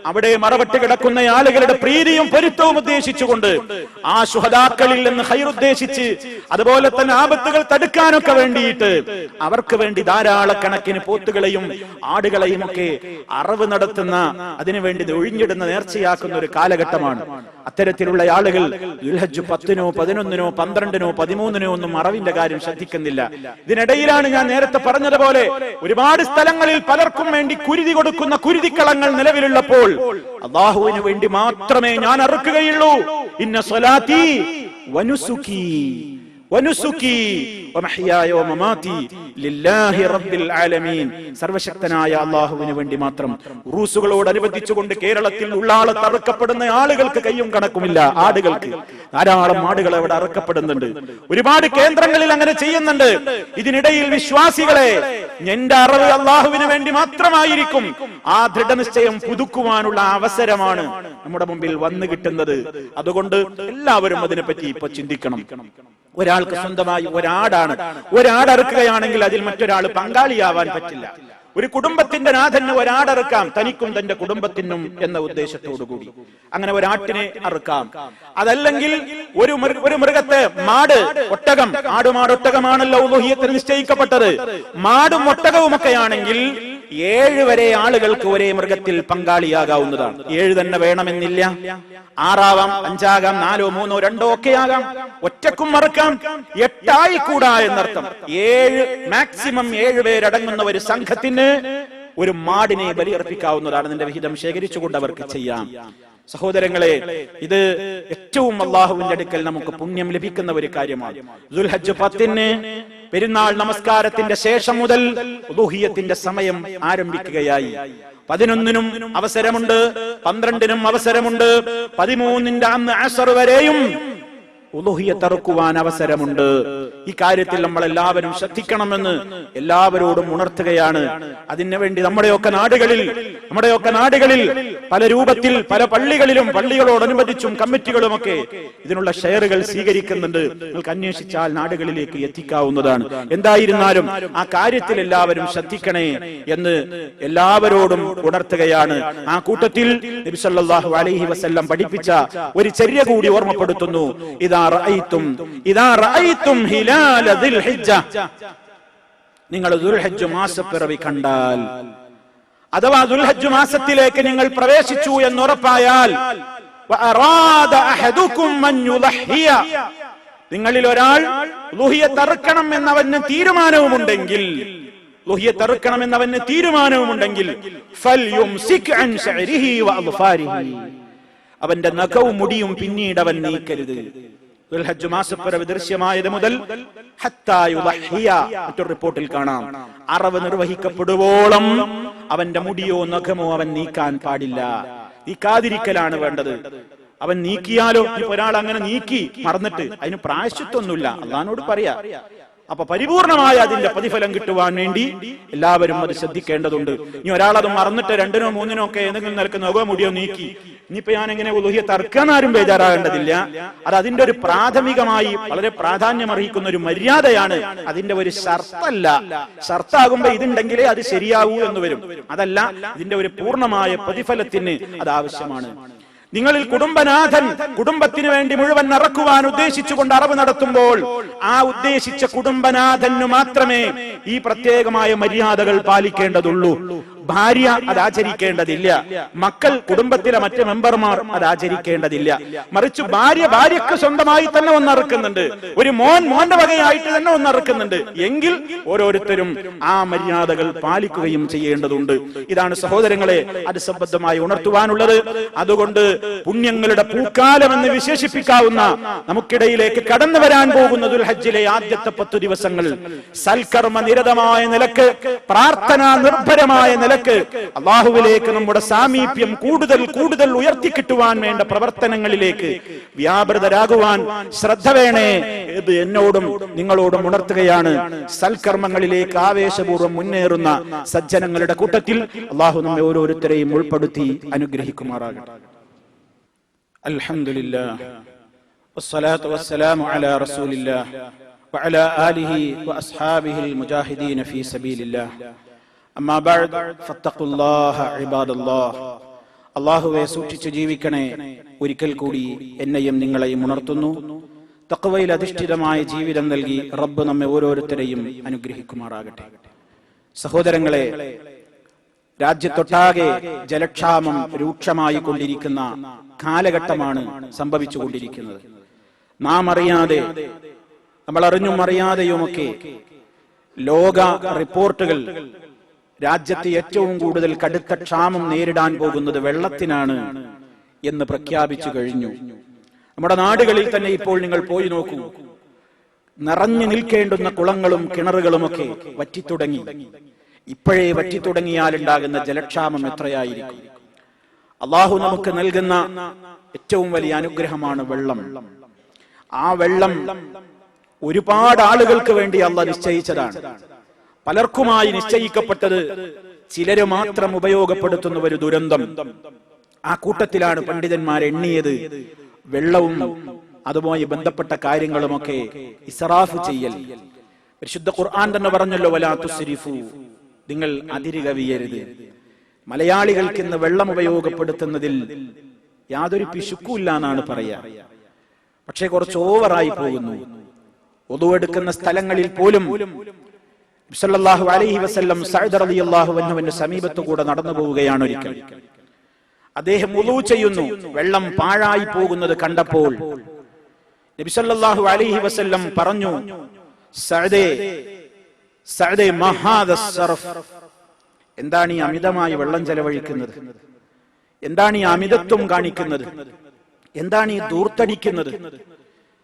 അവിടെ മറവട്ട് കിടക്കുന്ന ആളുകളുടെ പ്രീതിയും പൊരുത്തവും ഉദ്ദേശിച്ചുകൊണ്ട് ആ ശുഹദാക്കളിൽ നിന്ന് ഖൈർ ഉദ്ദേശിച്ച് അതുപോലെ തന്നെ ആപത്തുകൾ തടുക്കാനൊക്കെ വേണ്ടിയിട്ട് അവർക്ക് വേണ്ടി ധാരാളക്കണക്കിന് പോത്തുകളെയും ആടുകളെയും ഒക്കെ അറവ് നടത്തുന്ന, അതിനുവേണ്ടി ഒഴിഞ്ഞിടുന്ന, നേർച്ചയാക്കുന്ന ഒരു കാലഘട്ടമാണ്. അത്തരത്തിലുള്ള ആളുകൾ ദുൽഹജ്ജ് 10-നോ 11-നോ 12-നോ 13-നോ ഒന്നും അറവിന്റെ കാര്യം ശ്രദ്ധിക്കുന്നില്ല. ഇതിനിടയിലാണ് ഞാൻ നേരത്തെ പറഞ്ഞതുപോലെ ഒരുപാട് സ്ഥലങ്ങളിൽ പലർക്കും വേണ്ടി കുരുതി കൊടുക്കുന്ന കുരുതിക്കളങ്ങൾ നിലവിലുള്ളപ്പോൾ അല്ലാഹുവിന് വേണ്ടി മാത്രമേ ഞാൻ അറുക്കുകയുള്ളൂ. ഇന്ന സ്വലാത്തി വനുസുകി വനുസുകി വമഹ്യായ വമമാതി ലില്ലാഹി റബ്ബിൽ ആലമീൻ, സർവശക്തനായ അല്ലാഹുവിന് വേണ്ടി മാത്രം. ഉറൂസുകളോടനുബന്ധിച്ചുകൊണ്ട് കേരളത്തിൽ ഉള്ളാളത്ത് അറുക്കപ്പെടുന്ന ആളുകൾക്ക് കയ്യും കണക്കുമില്ല. ആടുകൾക്ക് ധാരാളം ആടുകൾ അവിടെ അറുക്കപ്പെടുന്നുണ്ട്. ഒരുപാട് കേന്ദ്രങ്ങളിൽ അങ്ങനെ ചെയ്യുന്നുണ്ട്. ഇതിനിടയിൽ വിശ്വാസികളെ, എന്റെ അറവ് അല്ലാഹുവിന് വേണ്ടി മാത്രമായിരിക്കും, ആ ദൃഢനിശ്ചയം പുതുക്കുവാനുള്ള അവസരമാണ് നമ്മുടെ മുമ്പിൽ വന്നു കിട്ടുന്നത്. അതുകൊണ്ട് എല്ലാവരും അതിനെപ്പറ്റി ഇപ്പൊ ചിന്തിക്കണം. ഒരാൾക്ക് സ്വന്തമായി ഒരാടറുക്കുകയാണെങ്കിൽ അതിൽ മറ്റൊരാൾ പങ്കാളിയാവാൻ പറ്റില്ല. ഒരു കുടുംബത്തിന്റെ നാഥന് ഒരാടറുക്കാം, തനിക്കും തന്റെ കുടുംബത്തിനും എന്ന ഉദ്ദേശത്തോടുകൂടി അങ്ങനെ ഒരാട്ടിനെ അറുക്കാം. അതല്ലെങ്കിൽ ഒരു മൃഗത്തെ, മാട്, ഒട്ടകം, ആടുമാടൊട്ടകമാണല്ലോ ഉലൂഹിയത്തിന് നിശ്ചയിക്കപ്പെട്ടത്. മാടും ഒട്ടകവും ഒക്കെയാണെങ്കിൽ 7 വരെ ആളുകൾക്ക് ഒരേ മൃഗത്തിൽ പങ്കാളിയാകാവുന്നതാണ്. 7 തന്നെ വേണമെന്നില്ല. 6 ആവാം, 5 ആകാം, 4, 3, 2 ഒക്കെ ആകാം. ഒറ്റക്കും മറക്കാം. 8 ആയി കൂടാ എന്നർത്ഥം. 7, മാക്സിമം 7 പേരടങ്ങുന്ന ഒരു സംഘത്തിന് ഒരു മാടിനെ ബലിയർപ്പിക്കാവുന്നതാണ്. അതിന്റെ വിഹിതം ശേഖരിച്ചുകൊണ്ട് അവർക്ക് ചെയ്യാം. സഹോദരങ്ങളെ, ഇത് ഏറ്റവും അല്ലാഹുവിന്റെ അടുക്കൽ നമുക്ക് പുണ്യം ലഭിക്കുന്ന ഒരു കാര്യമാണ്. ദുൽഹജ്ജ് 10-ന് പെരുന്നാൾ നമസ്കാരത്തിന്റെ ശേഷം മുതൽ ഉലൂഹിയത്തിന്റെ സമയം ആരംഭിക്കുകയായി. 11-നും അവസരമുണ്ട്, 12-നും അവസരമുണ്ട്, 13-ന്റെ അന്ന് അസ്ർ വരെയും ഉളുഹിയത്ത് അറുക്കുവാൻ അവസരമുണ്ട്. ഈ കാര്യത്തിൽ നമ്മൾ എല്ലാവരും ശ്രദ്ധിക്കണമെന്ന് എല്ലാവരോടും ഉണർത്തുകയാണ്. അതിനു വേണ്ടി നമ്മുടെയൊക്കെ നാടുകളിൽ പല രൂപത്തിൽ പല പള്ളികളിലും പള്ളികളോടനുബന്ധിച്ചും കമ്മിറ്റികളുമൊക്കെ ഇതിനുള്ള ഷെയറുകൾ സ്വീകരിക്കുന്നുണ്ട്. നിങ്ങൾക്ക് അന്വേഷിച്ചാൽ നാടുകളിലേക്ക് എത്തിക്കാവുന്നതാണ്. എന്തായിരുന്നാലും ആ കാര്യത്തിൽ എല്ലാവരും ശ്രദ്ധിക്കണേ എന്ന് എല്ലാവരോടും ഉണർത്തുകയാണ്. ആ കൂട്ടത്തിൽ നബി സല്ലല്ലാഹു അലൈഹി വസല്ലം പഠിപ്പിച്ച ഒരു ചര്യ കൂടി ഓർമ്മപ്പെടുത്തുന്നു. ഇദാ റഅയ്തും ഹിലാല ദുൽഹിജ്ജ, നിങ്ങൾ ദുൽഹജ്ജ് മാസപ്പിറവി കണ്ടാൽ, അഥവാ ദുൽഹജ്ജ് മാസത്തിലേക്ക് നിങ്ങൾ പ്രവേശിച്ചു എന്നുറപ്പായാൽ, വഅറാദ അഹദുകും അൻ യുളഹിയ, നിങ്ങളിൽ ഒരാൾ ളുഹിയത്ത് അറുക്കണം എന്നവന് തീരുമാനവുമുണ്ടെങ്കിൽ ഫൽയുംസിക് അൻ ശഅരിഹി വഅദ്ഫാരിഹി, അവന്റെ നഖവും മുടിയും പിന്നീട് അവൻ നീക്കരുത്. ദുൽഹജ്ജ് മാസപ്പിറവി ദൃശ്യമായത് മുതൽ ഹത്താ യുളഹിയ, മറ്റൊരു റിപ്പോർട്ടിൽ കാണാം, അറവ് നിർവഹിക്കപ്പെടുവോളം അവന്റെ മുടിയോ നഖമോ അവൻ നീക്കാൻ പാടില്ല. നീക്കാതിരിക്കലാണ് വേണ്ടത്. അവൻ നീക്കിയാലോ, ഒരാൾ അങ്ങനെ നീക്കി മറന്നിട്ട് അതിന് പ്രായശ്ചിത്തൊന്നുമില്ല, അള്ളാഹുവോട് പറയാ. അപ്പൊ പരിപൂർണമായ അതിന്റെ പ്രതിഫലം കിട്ടുവാൻ വേണ്ടി എല്ലാവരും അത് ശ്രദ്ധിക്കേണ്ടതുണ്ട്. ഇനി ഒരാളത് മറന്നിട്ട് 2നോ 3നോ ഒക്കെ ഏതെങ്കിലും നിലക്ക് നഖമോ മുടിയോ നീക്കി, ഇനിയിപ്പോ ഞാൻ എങ്ങനെ ഉളുഹിയത്ത് അറുക്കാനാരും ബേജാറാകേണ്ടതില്ല. അത് അതിന്റെ ഒരു പ്രാഥമികമായി വളരെ പ്രാധാന്യം അർഹിക്കുന്ന ഒരു മര്യാദയാണ്, അതിന്റെ ഒരു ഷർത്തല്ല. ഷർത്താകുമ്പോ ഇതുണ്ടെങ്കിലേ അത് ശരിയാവൂ എന്ന് വരും. അതല്ല, ഇതിന്റെ ഒരു പൂർണ്ണമായ പ്രതിഫലത്തിന് അത് ആവശ്യമാണ്. നിങ്ങളിൽ കുടുംബനാഥൻ കുടുംബത്തിന് വേണ്ടി മുഴുവൻ അറക്കുവാൻ ഉദ്ദേശിച്ചുകൊണ്ട് അറവ് നടത്തുമ്പോൾ ആ ഉദ്ദേശിച്ച കുടുംബനാഥന് മാത്രമേ ഈ പ്രത്യേകമായ മര്യാദകൾ പാലിക്കേണ്ടതുള്ളൂ. ഭാര്യ അത് ആചരിക്കേണ്ടതില്ല, മക്കൾ കുടുംബത്തിലെ മറ്റ് മെമ്പർമാർ അത് ആചരിക്കേണ്ടതില്ല. മറിച്ച് ഭാര്യക്ക് സ്വന്തമായി തന്നെ ഒന്നറുക്കുന്നുണ്ട്, ഒരു മോന്റെ വകയായിട്ട് തന്നെ ഒന്നറുക്കുന്നുണ്ട് എങ്കിൽ ഓരോരുത്തരും ആ മര്യാദകൾ പാലിക്കുകയും ചെയ്യേണ്ടതുണ്ട്. ഇതാണ് സഹോദരങ്ങളെ അത് സംബന്ധമായി ഉണർത്തുവാനുള്ളത്. അതുകൊണ്ട് പുണ്യങ്ങളുടെ പൂക്കാലം എന്ന് വിശേഷിപ്പിക്കാവുന്ന നമുക്കിടയിലേക്ക് കടന്നു വരാൻ പോകുന്ന ദുൽഹജ്ജിലെ ആദ്യത്തെ 10 ദിവസങ്ങൾ സൽക്കർമ്മ നിരതമായ നിലക്ക്, പ്രാർത്ഥനാ നിർഭരമായ നിലക്ക് അല്ലാഹുവിലേക്ക് നമ്മുടെ സാമീപ്യം കൂടുതൽ ഉയർത്തിക്കിട്ടുവാൻ വേണ്ട പ്രവർത്തനങ്ങളിലേക്ക് വ്യാപൃതരാകുവാൻ ശ്രദ്ധ വേണേ ഇത് എന്നോടും നിങ്ങളോടും ഉണർത്തുകയാണ്. സൽക്കർമ്മങ്ങളിലേക്ക് ആവേശപൂർവ്വം മുന്നേറുന്ന സജ്ജനങ്ങളുടെ കൂട്ടത്തിൽ അല്ലാഹു നമ്മെ ഓരോരുത്തരെയും ഉൾപ്പെടുത്തി അനുഗ്രഹിക്കുമാറാകട്ടെ. അൽഹംദുലില്ലാഹ് വസ്സലാത്തു വസ്സലാമു അലാ റസൂലില്ലാഹ് വഅലാ ആലിഹി വഅസ്ഹാബിഹിൽ മുജാഹിദീന ഫീ സബീലില്ലാഹ്. അമ്മാ ബഅദ് ഫത്തഖുല്ലാഹ ഇബാദല്ലാഹ്. അല്ലാഹുവേ സൂക്ഷിച്ചു ജീവിക്കണേ. ഒരിക്കൽ കൂടി എന്നെയും നിങ്ങളെയും ഉണർത്തുന്നു. തഖ്വയിൽ അധിഷ്ഠിതമായ ജീവിതം നൽകി റബ്ബ് നമ്മെ ഓരോരുത്തരെയും അനുഗ്രഹിക്കുമാറാകട്ടെ. സഹോദരങ്ങളെ, രാജ്യത്തൊട്ടാകെ ജലക്ഷാമം രൂക്ഷമായി കൊണ്ടിരിക്കുന്ന കാലഘട്ടമാണ് സംഭവിച്ചുകൊണ്ടിരിക്കുന്നത്. നാം അറിയാതെ, നമ്മൾ അറിഞ്ഞും അറിയാതെയുമൊക്കെ ലോക റിപ്പോർട്ടുകൾ രാജ്യത്ത് ഏറ്റവും കൂടുതൽ കടുത്ത ക്ഷാമം നേരിടാൻ പോകുന്നത് വെള്ളത്തിനാണ് എന്ന് പ്രഖ്യാപിച്ചു കഴിഞ്ഞു. നമ്മുടെ നാടുകളിൽ തന്നെ ഇപ്പോൾ നിങ്ങൾ പോയി നോക്കൂ, നിറഞ്ഞു നിൽക്കേണ്ടുന്ന കുളങ്ങളും കിണറുകളുമൊക്കെ വറ്റിത്തുടങ്ങി. ഇപ്പോഴേ വറ്റിത്തുടങ്ങിയാൽ ഉണ്ടാകുന്ന ജലക്ഷാമം എത്രയായിരിക്കും? അള്ളാഹു നമുക്ക് നൽകുന്ന ഏറ്റവും വലിയ അനുഗ്രഹമാണ് വെള്ളം. ആ വെള്ളം ഒരുപാട് ആളുകൾക്ക് വേണ്ടി അള്ളാഹ് നിശ്ചയിച്ചതാണ്. പലർക്കുമായി നിശ്ചയിക്കപ്പെട്ടത് ചിലര് മാത്രം ഉപയോഗപ്പെടുത്തുന്ന ഒരു ദുരന്തം. ആ കൂട്ടത്തിലാണ് പണ്ഡിതന്മാർ എണ്ണിയത് വെള്ളവും അതുമായി ബന്ധപ്പെട്ട കാര്യങ്ങളുമൊക്കെ ഇസ്റാഫ് ചെയ്യൽ. പരിശുദ്ധ ഖുർആൻ തന്നെ പറഞ്ഞല്ലോ, വലാ തുസ്രിഫു, നിങ്ങൾ അതിര് കവിയരുത്. മലയാളികൾക്ക് ഇന്ന് വെള്ളം ഉപയോഗപ്പെടുത്തുന്നതിൽ യാതൊരു പിശുക്കുമില്ല എന്നാണ് പറയാ. പക്ഷെ കുറച്ച് ഓവറായി പോകുന്നു. ഒതുവെടുക്കുന്ന സ്ഥലങ്ങളിൽ പോലും സല്ലല്ലാഹു അലൈഹി വസല്ലം സഅദ് റളിയല്ലാഹു അൻഹുവിന്റെ സമീപത്തു കൂടെ നടന്നു പോവുകയാണ്. ഒരിക്കൽ അദ്ദേഹം വുളൂ ചെയ്യുന്നു. വെള്ളം പാഴായി പോകുന്നത് കണ്ടപ്പോൾ നബി സല്ലല്ലാഹു അലൈഹി വസല്ലം പറഞ്ഞു, സഅദേ മഹാദസ് സർഫ്, എന്താണ് ഈ അമിതമായി വെള്ളം ചെലവഴിക്കുന്നത്? എന്താണ് ഈ അമിതത്വം കാണിക്കുന്നത്? എന്താണ് ഈ ദൂർത്തടിക്കുന്നത്?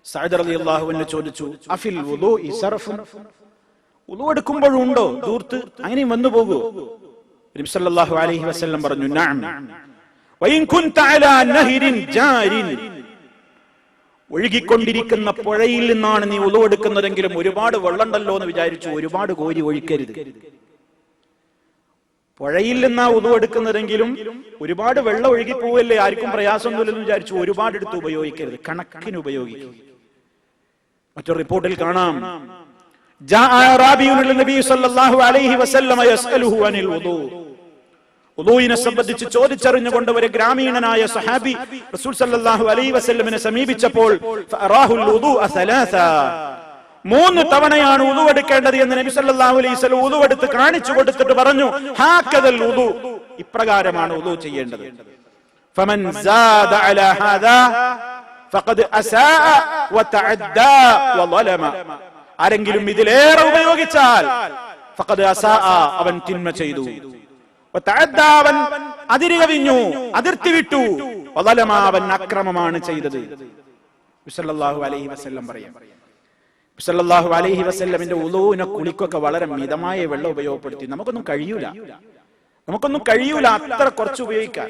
സഅദ് റളിയല്ലാഹു അൻഹു ചോദിച്ചു, അഫിൽ വുളൂഇ സർഫുൻ, വുളൂ എടുക്കുമ്പോഴുണ്ടോ ദൂർത്ത്? അങ്ങനെയും വന്നു പോകുമോ? നബി സല്ലല്ലാഹു അലൈഹി വസല്ലം പറഞ്ഞു, നഅം വഇൻ കുൻത അലാ നഹരിൻ ജാരിൻ, ഒഴുകിക്കൊണ്ടിരിക്കുന്ന പുഴയിൽ നിന്നാണ് നീ ഉളു എടുക്കുന്നതെങ്കിലും ഒരുപാട് വെള്ളമുണ്ടല്ലോ എന്ന് വിചാരിച്ചു ഒരുപാട് കോരി ഒഴിക്കരുത്. പുഴയിൽ നിന്നാ ഉളു എടുക്കുന്നതെങ്കിലും ഒരുപാട് വെള്ളം ഒഴുകി പോവല്ലേ, ആർക്കും പ്രയാസമൊന്നുമില്ലെന്ന് വിചാരിച്ചു ഒരുപാട് എടുത്ത് ഉപയോഗിക്കരുത്, കണക്കിന് ഉപയോഗിക്കും. മറ്റൊരു റിപ്പോർട്ടിൽ കാണാം, ഉളൂയിനെ സംബന്ധിച്ച് ചോദിച്ചറിഞ്ഞുകൊണ്ട് ഒരു ഗ്രാമീണനായ സഹാബി റസൂൽ സല്ലല്ലാഹു അലൈഹി വസല്ലമിനെ സമീപിച്ചപ്പോൾ മൂന്ന് തവണയാണ് ഉളു എടുക്കേണ്ടത് എന്ന് നബി സല്ലല്ലാഹു അലൈഹി വസല്ലം ഉളു എടുത്ത് കാണിച്ചു കൊടുത്തിട്ട് പറഞ്ഞു, ഹാക്കദൽ ഉളു, ഇപ്രകാരമാണ് ഉളു ചെയ്യേണ്ടത്. ഫമൻ സാദ അലാ ഹാദാ ഫഖദ് അസാഅ വതഅദ്ദാ വളലമ, ആരെങ്കിലും ഇതിലേറെ ഉപയോഗിച്ചാൽ ഫഖദ് അസാഅ, അവൻ തിന്മ ചെയ്തു, വതഅദ്ദാ, അവൻ അതിര് കവിഞ്ഞു, അതിർത്തി വിട്ടു, വളലമ, അവൻ അക്രമമാണ് ചെയ്തത്. നബി സല്ലല്ലാഹു അലൈഹി വസല്ലം പറയാം. സല്ലല്ലാഹു അലൈഹി വസല്ലമിന്റെ ഉളൂവിനെ കുളിക്കൊക്കെ വളരെ മിതമായ വെള്ളം ഉപയോഗപ്പെടുത്തി. നമുക്കൊന്നും കഴിയൂല അത്ര കുറച്ച് ഉപയോഗിക്കാൻ.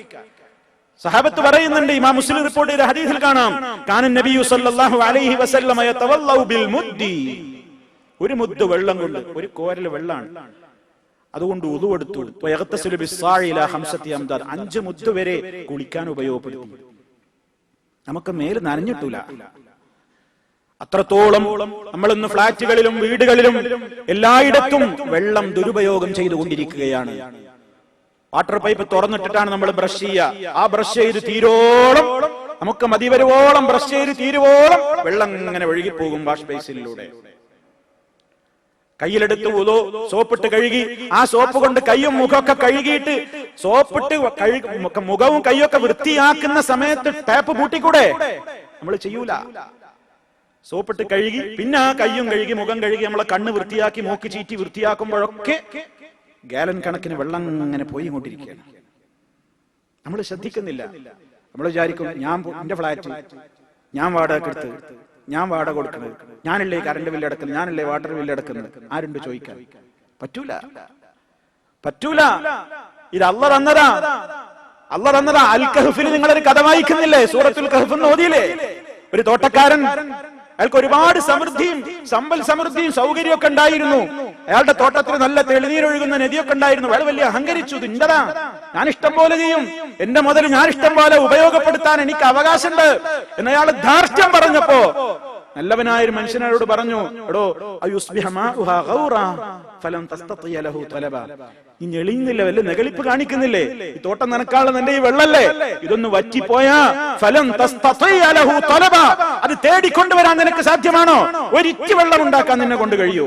സഹാബത്ത് പറയുന്നുണ്ട്, ഇമാം മുസ്ലിം റിപ്പോർട്ട് ചെയ്ത ഹദീസിൽ കാണാം, കാന നബിയു സല്ലല്ലാഹു അലൈഹി വസല്ലം യതവല്ലഉ ബിൽ മുദ്ദി, ഒരു മുദ്ദ് വെള്ളം കൊണ്ട്, ഒരു കോരൽ വെള്ളമാണ്, അതുകൊണ്ട് ഉളു എടുത്തു. വയഗ്തസിലു ബിസ്സാഇ ഇലാ 5 അംദാദ്, 5 മുദ്ദ് വരെ കുളിക്കാൻ ഉപയോഗപ്പെടുത്തി. നമുക്ക് മേൽ നനഞ്ഞിട്ടില്ല. അത്രത്തോളം നമ്മൾ ഇന്ന് ഫ്ളാറ്റുകളിലും വീടുകളിലും എല്ലായിടത്തും വെള്ളം ദുരുപയോഗം ചെയ്തുകൊണ്ടിരിക്കുകയാണ്. വാട്ടർ പൈപ്പ് തുറന്നിട്ടിട്ടാണ് നമ്മൾ ബ്രഷ് ചെയ്യുക. ആ ബ്രഷ് ചെയ്ത് തീരോളം, നമുക്ക് മതി വരുവോളം ബ്രഷ് ചെയ്ത് തീരുവോളം വെള്ളം ഇങ്ങനെ ഒഴുകിപ്പോകും വാഷ് ബേസിനിലൂടെ. കയ്യിലെടുത്ത് സോപ്പിട്ട് കഴുകി, ആ സോപ്പ് കൊണ്ട് കയ്യും മുഖമൊക്കെ കഴുകിയിട്ട് സോപ്പിട്ട് മുഖവും കയ്യൊക്കെ വൃത്തിയാക്കുന്ന സമയത്ത് ടാപ്പ് പൂട്ടിക്കൂടെ? നമ്മൾ ചെയ്യൂല. സോപ്പിട്ട് കഴുകി, പിന്നെ ആ കയ്യും കഴുകി മുഖം കഴുകി നമ്മളെ കണ്ണ് വൃത്തിയാക്കി മൂക്ക് ചീറ്റി വൃത്തിയാക്കുമ്പോഴൊക്കെ ഗാലൻ കണക്കിന് വെള്ളം ഇങ്ങനെ പോയി കൊണ്ടിരിക്കുകയാണ്. നമ്മൾ ശ്രദ്ധിക്കുന്നില്ല. നമ്മൾ വിചാരിക്കും, എന്റെ ഫ്ലാറ്റ് ഞാൻ വാടക എടുത്ത്, ഞാൻ വാടക കൊടുക്കുന്നത്, ഞാനല്ലേ കറണ്ട് ബില്ല് അടക്കുന്നത്, ഞാനല്ലേ വാട്ടർ ബില്ല് അടക്കുന്നത്, ആരുണ്ട് ചോദിക്കാൻ? പറ്റൂല. ഇത് അള്ളാഹ് തന്നതാ. അൽ കഹ്ഫിൽ നിങ്ങളൊരു കഥ വായിക്കുന്നില്ലേ? സൂറത്തുൽ കഹ്ഫ് ഓതിയില്ലേ? ഒരു തോട്ടക്കാരൻ, അയാൾക്ക് ഒരുപാട് സമൃദ്ധിയും സൗകര്യമൊക്കെ ഉണ്ടായിരുന്നു. അയാളുടെ തോട്ടത്തിൽ നല്ല തെളിനീരൊഴുകുന്ന നദിയൊക്കെ ഉണ്ടായിരുന്നു. അയാൾ വലിയ അഹങ്കരിച്ചു, ഇണ്ടതാ, ഞാൻ ഇഷ്ടം പോലെ ചെയ്യും, എന്റെ മുതൽ ഞാൻ ഇഷ്ടം പോലെ ഉപയോഗപ്പെടുത്താൻ എനിക്ക് അവകാശമുണ്ട് എന്നയാൾ ധാർഷ്ട്യം പറഞ്ഞപ്പോ നല്ലവനായ ഒരു മനുഷ്യനോട് പറഞ്ഞു, എടോ ഈ ഞെളിയുന്നില്ല, വല്ല നെകളിപ്പ് കാണിക്കുന്നില്ലേ? ഈ തോട്ടം നനക്കാനുള്ള നിന്റെ ഈ വെള്ളല്ലേ, ഇതൊന്ന് വറ്റിപ്പോയാ ഫലം അത് തേടിക്കൊണ്ടുവരാൻ നിനക്ക് സാധ്യമാണോ? ഒരിറ്റ് വെള്ളം ഉണ്ടാക്കാൻ നിന്നെ കൊണ്ട് കഴിയോ?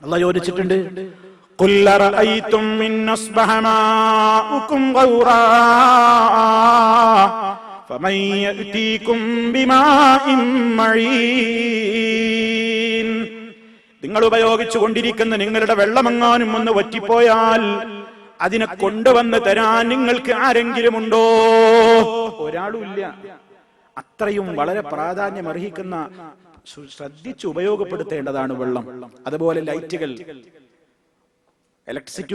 അല്ലാഹു ചോദിച്ചിട്ടുണ്ട്, ഖുൽ അറഅയ്തും ഇൻ അസ്ബഹ മാഉകും ഗൗറാ ഫമൻ യഅതീകും ബിമാഇൻ മഈൻ. നിങ്ങൾ ഉപയോഗിച്ചു കൊണ്ടിരിക്കുന്ന നിങ്ങളുടെ വെള്ളമെങ്ങാനും ഒന്ന് വറ്റിപ്പോയാൽ അതിനെ കൊണ്ടുവന്ന് തരാൻ നിങ്ങൾക്ക് ആരെങ്കിലും ഉണ്ടോ? ഒരാളുമില്ല. അത്രയും വളരെ പ്രാധാന്യം അർഹിക്കുന്ന, ശ്രദ്ധിച്ച് ഉപയോഗപ്പെടുത്തേണ്ടതാണ് വെള്ളം. അതുപോലെ ലൈറ്റുകൾ, ഇലക്ട്രിസിറ്റി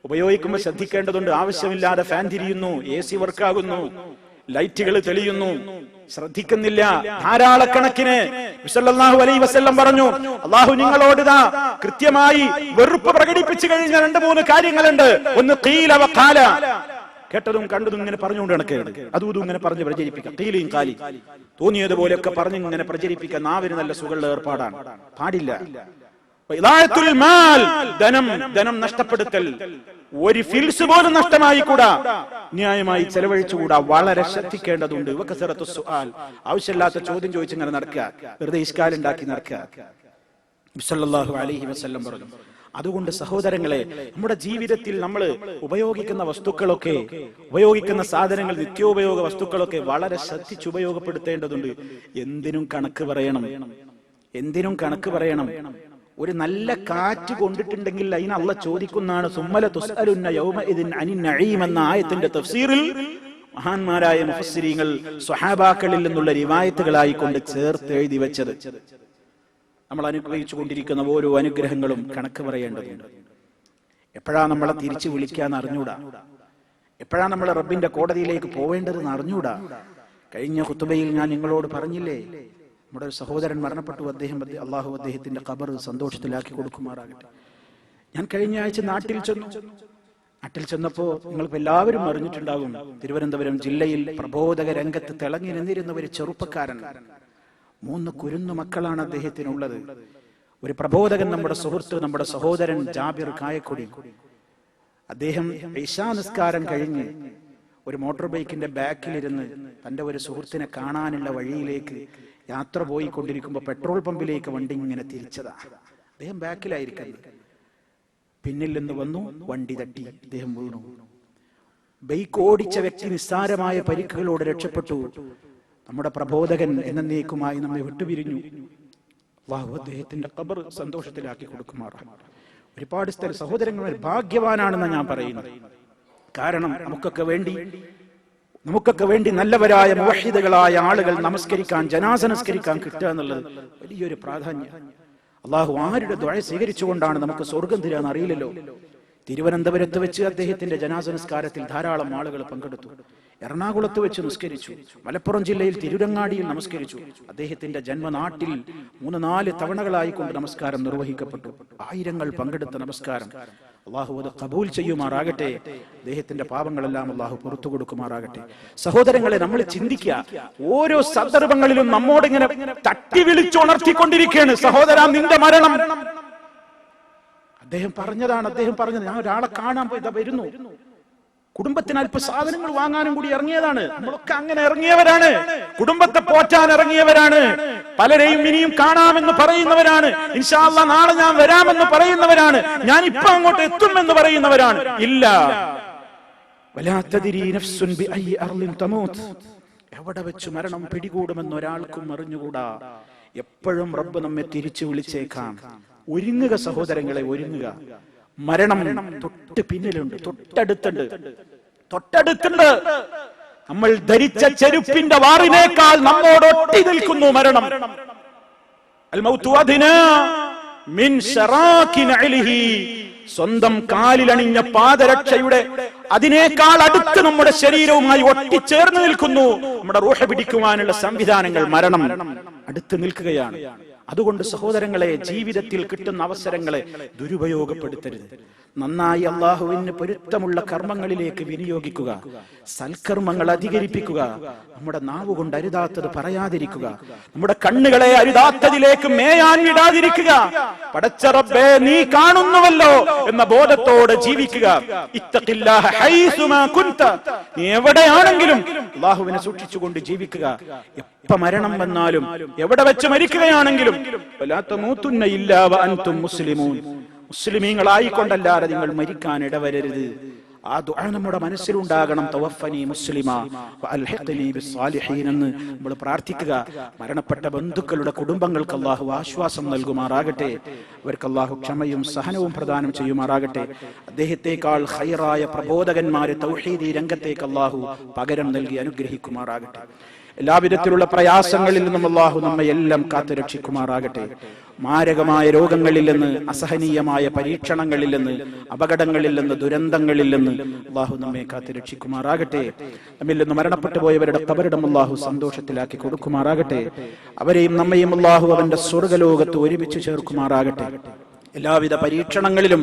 ഉപയോഗിക്കുമ്പോൾ ശ്രദ്ധിക്കേണ്ടതുണ്ട്. ആവശ്യമില്ലാതെ ഫാൻ തിരിയുന്നു, AC വർക്കാകുന്നു, ലൈറ്റുകൾ തെളിയുന്നു, ശ്രദ്ധിക്കുന്നില്ല. ധാരാളക്കണക്കിന് സല്ലല്ലാഹു അലൈഹി വസല്ലം പറഞ്ഞു, അല്ലാഹു നിങ്ങളോട് കൃത്യമായി വെറുപ്പ് പ്രകടിപ്പിച്ചു കഴിഞ്ഞ 2-3 കാര്യങ്ങളുണ്ട്. ഒന്ന് ഖീല വഖാല, കേട്ടതും കണ്ടതും ഇങ്ങനെ പറഞ്ഞുകൊണ്ട് നടക്കരുത്. അതും ഇങ്ങനെ പറഞ്ഞ് പ്രചരിപ്പിക്കാം. ഖീലയും ഖാലി, തോന്നിയതുപോലെയൊക്കെ പറഞ്ഞ് ഇങ്ങനെ പ്രചരിപ്പിക്കാൻ നാവിന് നല്ല സുഖമുള്ള ഏർപ്പാടാണ്, പാടില്ല. ധനം നഷ്ടപ്പെടുത്തൽ, ഒരു ഫിൽസ് പോലും നഷ്ടമായി കൂടാ, ന്യായമായി ചെലവഴിച്ചുകൂടാ. വളരെ ശ്രദ്ധിക്കേണ്ടതുണ്ട്. ആവശ്യമില്ലാത്ത ചോദ്യം ചോദിച്ചിങ്ങനെ നടക്കുക, വെറുതെ ഇഷ്കാലുണ്ടാക്കി നടക്കുക. സല്ലല്ലാഹു അലൈഹി വസല്ലം പറഞ്ഞു. അതുകൊണ്ട് സഹോദരങ്ങളെ, നമ്മുടെ ജീവിതത്തിൽ നമ്മൾ ഉപയോഗിക്കുന്ന വസ്തുക്കളൊക്കെ, ഉപയോഗിക്കുന്ന സാധനങ്ങൾ, നിത്യോപയോഗ വസ്തുക്കളൊക്കെ വളരെ ശ്രദ്ധിച്ച് ഉപയോഗപ്പെടുത്തേണ്ടതുണ്ട്. എന്തിനും കണക്ക് പറയണം. ഒരു നല്ല കാറ്റ് കൊണ്ടിട്ടുണ്ടെങ്കിൽ അതിന് അല്ലാഹ് ചോദിക്കുന്നതാണ്. സുമ്മല തുസ്അലുന്ന യൗമഇദിൻ അനിൻ നഈം എന്ന ആയത്തിന്റെ തഫ്സീറിൽ മഹാന്മാരായ മുഫസ്സിരീങ്ങൾ സ്വഹാബാക്കളിൽ നിന്നുള്ള റിവായത്തുകളായി കൊണ്ട് ചേർത്ത് എഴുതി വെച്ചത്. നമ്മൾ അനുഗ്രഹിച്ചു കൊണ്ടിരിക്കുന്ന ഓരോ അനുഗ്രഹങ്ങളും കണക്ക് പറയേണ്ടതുണ്ട്. എപ്പോഴാ നമ്മളെ തിരിച്ചു വിളിക്കാന്ന് അറിഞ്ഞൂടാ, എപ്പോഴാ നമ്മളെ റബ്ബിന്റെ കോടതിയിലേക്ക് പോവേണ്ടതെന്ന് അറിഞ്ഞൂടാ. കഴിഞ്ഞ ഖുതുബയിൽ ഞാൻ നിങ്ങളോട് പറഞ്ഞില്ലേ, നമ്മുടെ ഒരു സഹോദരൻ മരണപ്പെട്ടു, അള്ളാഹു അദ്ദേഹത്തിന്റെ ഖബർ സന്തോഷത്തിലാക്കി കൊടുക്കുമാറാകട്ടെ. ഞാൻ കഴിഞ്ഞ ആഴ്ച നാട്ടിൽ ചെന്നപ്പോ നിങ്ങൾക്ക് എല്ലാവരും അറിഞ്ഞിട്ടുണ്ടാകും, തിരുവനന്തപുരം ജില്ലയിൽ പ്രബോധക രംഗത്ത് തിളങ്ങി നിന്നിരുന്ന ഒരു ചെറുപ്പക്കാരൻ, 3 കുരുന്നു മക്കളാണ് അദ്ദേഹത്തിനുള്ളത്. ഒരു പ്രബോധകൻ, നമ്മുടെ സുഹൃത്ത്, നമ്മുടെ സഹോദരൻ ജാബിർ കായക്കൊടി, അദ്ദേഹം ഇശാ നിസ്കാരം കഴിഞ്ഞ് ഒരു മോട്ടോർ ബൈക്കിന്റെ ബാക്കിലിരുന്ന് തന്റെ ഒരു സുഹൃത്തിനെ കാണാനുള്ള വഴിയിലേക്ക് യാത്ര പോയിക്കൊണ്ടിരിക്കുമ്പോൾ പെട്രോൾ പമ്പിലേക്ക് വണ്ടി ഇങ്ങനെ തിരിച്ചതാ. അദ്ദേഹം ബാക്കിലായിരിക്കുന്നത്. പിന്നിൽ നിന്ന് വന്നു, വണ്ടി തട്ടി, അദ്ദേഹം വീണു. ബൈക്ക് ഓടിച്ച വ്യക്തി നിസ്സാരമായ പരിക്കുകളോട് രക്ഷപ്പെട്ടു. നമ്മുടെ പ്രബോധകൻ എന്നേക്കുമായി നമ്മെ വിട്ടുപിരിഞ്ഞു. അല്ലാഹു അദ്ദേഹത്തിന്റെ ഖബർ സന്തോഷത്തിലാക്കി കൊടുക്കുമാറാണ്. ഒരുപാട് സഹോദരങ്ങൾ ഭാഗ്യവാനാണെന്ന് ഞാൻ പറയുന്നത്. കാരണം നമുക്കൊക്കെ വേണ്ടി നല്ലവരായ മുവഹിദുകളായ ആളുകൾ നമസ്കരിക്കാൻ, ജനാസ നമസ്കരിക്കാൻ കിട്ടുക എന്നുള്ളത് വലിയൊരു പ്രാധാന്യം. അള്ളാഹു ആരുടെ ദുആ സ്വീകരിച്ചുകൊണ്ടാണ് നമുക്ക് സ്വർഗം തരാന്ന് അറിയില്ലല്ലോ. തിരുവനന്തപുരത്ത് വെച്ച് അദ്ദേഹത്തിന്റെ ജനാസ നിസ്കാരത്തിൽ ധാരാളം ആളുകൾ പങ്കെടുത്തു. എറണാകുളത്ത് വെച്ച് നിസ്കരിച്ചു. മലപ്പുറം ജില്ലയിൽ തിരുരങ്ങാടിയിൽ നമസ്കരിച്ചു. അദ്ദേഹത്തിന്റെ ജന്മനാട്ടിൽ 3-4 തവണകളായിക്കൊണ്ട് നമസ്കാരം നിർവഹിക്കപ്പെട്ടു. ആയിരങ്ങൾ പങ്കെടുത്ത നമസ്കാരം. അള്ളാഹു അത് ഖബൂൽ ചെയ്യുമാറാകട്ടെ. അദ്ദേഹത്തിന്റെ പാപങ്ങളെല്ലാം അള്ളാഹു പുറത്തു കൊടുക്കുമാറാകട്ടെ. സഹോദരങ്ങളെ, നമ്മൾ ചിന്തിക്കുക, ഓരോ സന്ദർഭങ്ങളിലും നമ്മോടിങ്ങനെ തട്ടി വിളിച്ചുണർത്തിക്കൊണ്ടിരിക്കുകയാണ്, സഹോദരാ നിന്റെ മരണം. അദ്ദേഹം പറഞ്ഞത് ഞാൻ ഒരാളെ കാണാൻ പോയി വരുന്നു, കുടുംബത്തിന് അല്പ സാധനങ്ങൾ വാങ്ങാനും കൂടി ഇറങ്ങിയതാണ്. നമ്മളൊക്കെ അങ്ങനെ ഇറങ്ങിയവരാണ്, കുടുംബത്തെ പോറ്റാൻ ഇറങ്ങിയവരാണ്. പലരെയും ഇനിയും കാണാമെന്ന് പറയുന്നവരാണ്. ഇൻഷാ അല്ലാഹ് നാളെ ഞാൻ വരാമെന്ന് പറയുന്നവരാണ്. ഞാൻ ഇപ്പൊ അങ്ങോട്ട് എത്തുമെന്ന് പറയുന്നവരാണ്. ഇല്ല, വലാ തദ്രി നഫ്സുൻ ബിഅയ്യി അർളിൻ തമൂത്, എവിടെ വെച്ച് മരണം പിടികൂടുമെന്ന് ഒരാൾക്കും അറിഞ്ഞുകൂടാ. എപ്പോഴും റബ്ബ് നമ്മെ തിരിച്ചു വിളിച്ചേക്കാം. ഒരുങ്ങുക സഹോദരങ്ങളെ, ഒരുങ്ങുക. മരണം തൊട്ട് പിന്നിലുണ്ട്, തൊട്ടടുത്തുണ്ട്. നമ്മൾ ധരിച്ച ചെരുപ്പിന്റെ വാറിനേക്കാൾ നമ്മോടൊട്ടി നിൽക്കുന്നു മരണം. അൽ മൗതു അദ്നാ മിൻ ശറാകിൻ അലിഹി, സ്വന്തം കാലിലണിഞ്ഞ പാദരക്ഷയുടെ അതിനേക്കാൾ അടുത്ത് നമ്മുടെ ശരീരവുമായി ഒട്ടിച്ചേർന്ന് നിൽക്കുന്നു. നമ്മുടെ റൂഹ് പിടിക്കുവാനുള്ള സംവിധാനങ്ങൾ മരണം അടുത്ത് നിൽക്കുകയാണ്. അതുകൊണ്ട് സഹോദരങ്ങളെ, ജീവിതത്തിൽ കിട്ടുന്ന അവസരങ്ങളെ ദുരുപയോഗപ്പെടുത്തരുത്. നന്നായി അള്ളാഹുവിന് പൊരുത്തമുള്ള കർമ്മങ്ങളിലേക്ക് വിനിയോഗിക്കുക. സൽക്കർമ്മങ്ങൾ അധികരിപ്പിക്കുക. നമ്മുടെ നാവ് കൊണ്ട് അരുതാത്തത് പറയാതിരിക്കുക. നമ്മുടെ കണ്ണുകളെ അരുതാത്തതിലേക്ക് മേയാൻ വിടാതിരിക്കുക. പടച്ച റബ്ബേ, നീ കാണുന്നുവല്ലോ എന്ന ബോധത്തോടെ ജീവിക്കുക. ഇത്തഖില്ലാഹ ഹൈസുമാ കുൻത, നീ എവിടെയാണെങ്കിലും അള്ളാഹുവിനെ സൂക്ഷിച്ചുകൊണ്ട് ജീവിക്കുക. എപ്പ മരണം വന്നാലും, എവിടെ വെച്ച് മരിക്കുകയാണെങ്കിലും വലാ തമൂതുന്ന ഇല്ലാ വഅൻതും മുസ്ലിമൂൻ, മുസ്ലിമീങ്ങളായിക്കൊണ്ടല്ലാതെ നിങ്ങൾ മരിക്കാൻ ഇടവരരുത്. ആ ദുആ നമ്മുടെ മനസ്സിലുണ്ടാകണം. തവഫനി മുസ്ലിമാ വഅൽഹിഖ്നി ബിസ്സാലിഹീൻ എന്ന് നമ്മൾ പ്രാർത്ഥിക്കുക. മരണപ്പെട്ട ബന്ധുക്കളുടെ കുടുംബങ്ങൾക്ക് അല്ലാഹു ആശ്വാസം നൽകുമാറാകട്ടെ. അവർക്ക് അല്ലാഹു ക്ഷമയും സഹനവും പ്രദാനം ചെയ്യുമാറാകട്ടെ. അദ്ദേഹത്തെക്കാൾ ഖൈറായ പ്രബോധകന്മാരെ തൗഹീദി രംഗത്തേക്ക് അല്ലാഹു പകരം നൽകി അനുഗ്രഹിക്കുമാറാകട്ടെ. എല്ലാവിധത്തിലുള്ള പ്രയാസങ്ങളിൽ നിന്നും അല്ലാഹു നമ്മെ എല്ലാം കാത്തുരക്ഷിക്കുമാറാകട്ടെ. മാരകമായ രോഗങ്ങളിൽ നിന്ന്, അസഹനീയമായ പരീക്ഷണങ്ങളിൽ നിന്ന്, അപകടങ്ങളിൽ നിന്ന്, ദുരന്തങ്ങളിൽ നിന്ന് അല്ലാഹു നമ്മെ കാത്തുരക്ഷിക്കുമാറാകട്ടെ. നമ്മിൽ നിന്ന് മരണപ്പെട്ടു പോയവരുടെ ഖബറിടം അല്ലാഹു സന്തോഷത്തിലാക്കി കൊടുക്കുമാറാകട്ടെ. അവരെയും നമ്മയും അല്ലാഹു അവന്റെ സ്വർഗ്ഗലോകത്ത് ഒരുമിച്ച് ചേർക്കുമാറാകട്ടെ. എല്ലാവിധ പരീക്ഷണങ്ങളിലും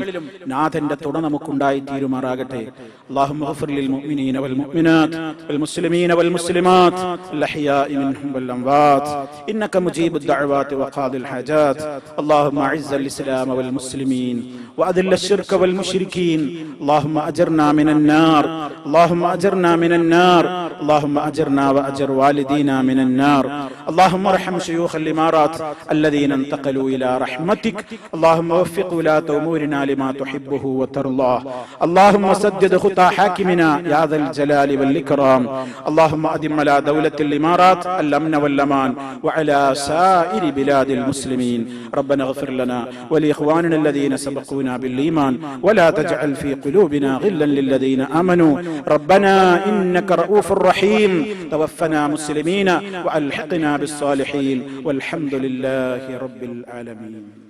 നാഥന്റെ തുണ നമുക്കുണ്ടായി തീരുമാറാകട്ടെ. اللهم اغفر للمؤمنين والمؤمنات والمسلمين والمسلمات الأحياء منهم والأموات إنك مجيب الدعوات وقاضي الحاجات. اللهم أعز الإسلام والمسلمين وأذل الشرك والمشركين. اللهم أجرنا من النار، اللهم أجرنا من النار، اللهم أجرنا وأجر والدينا من النار. اللهم ارحم شيوخ الإمارات الذين انتقلوا إلى رحمتك. اللهم وفق ولاة أمورنا لما تحبه وترضاه. اللهم سدد خطى حاكمنا يا ذا الجلال والإكرام. اللهم أدم على دولة الإمارات الأمن والأمان وعلى سائر بلاد المسلمين. ربنا اغفر لنا ولإخواننا الذين سبقونا بالإيمان ولا تجعل في قلوبنا غلا للذين آمنوا. ربنا إنك رؤوف رحيم. توفنا مسلمين وألحقنا بالصالحين والحمد لله رب العالمين.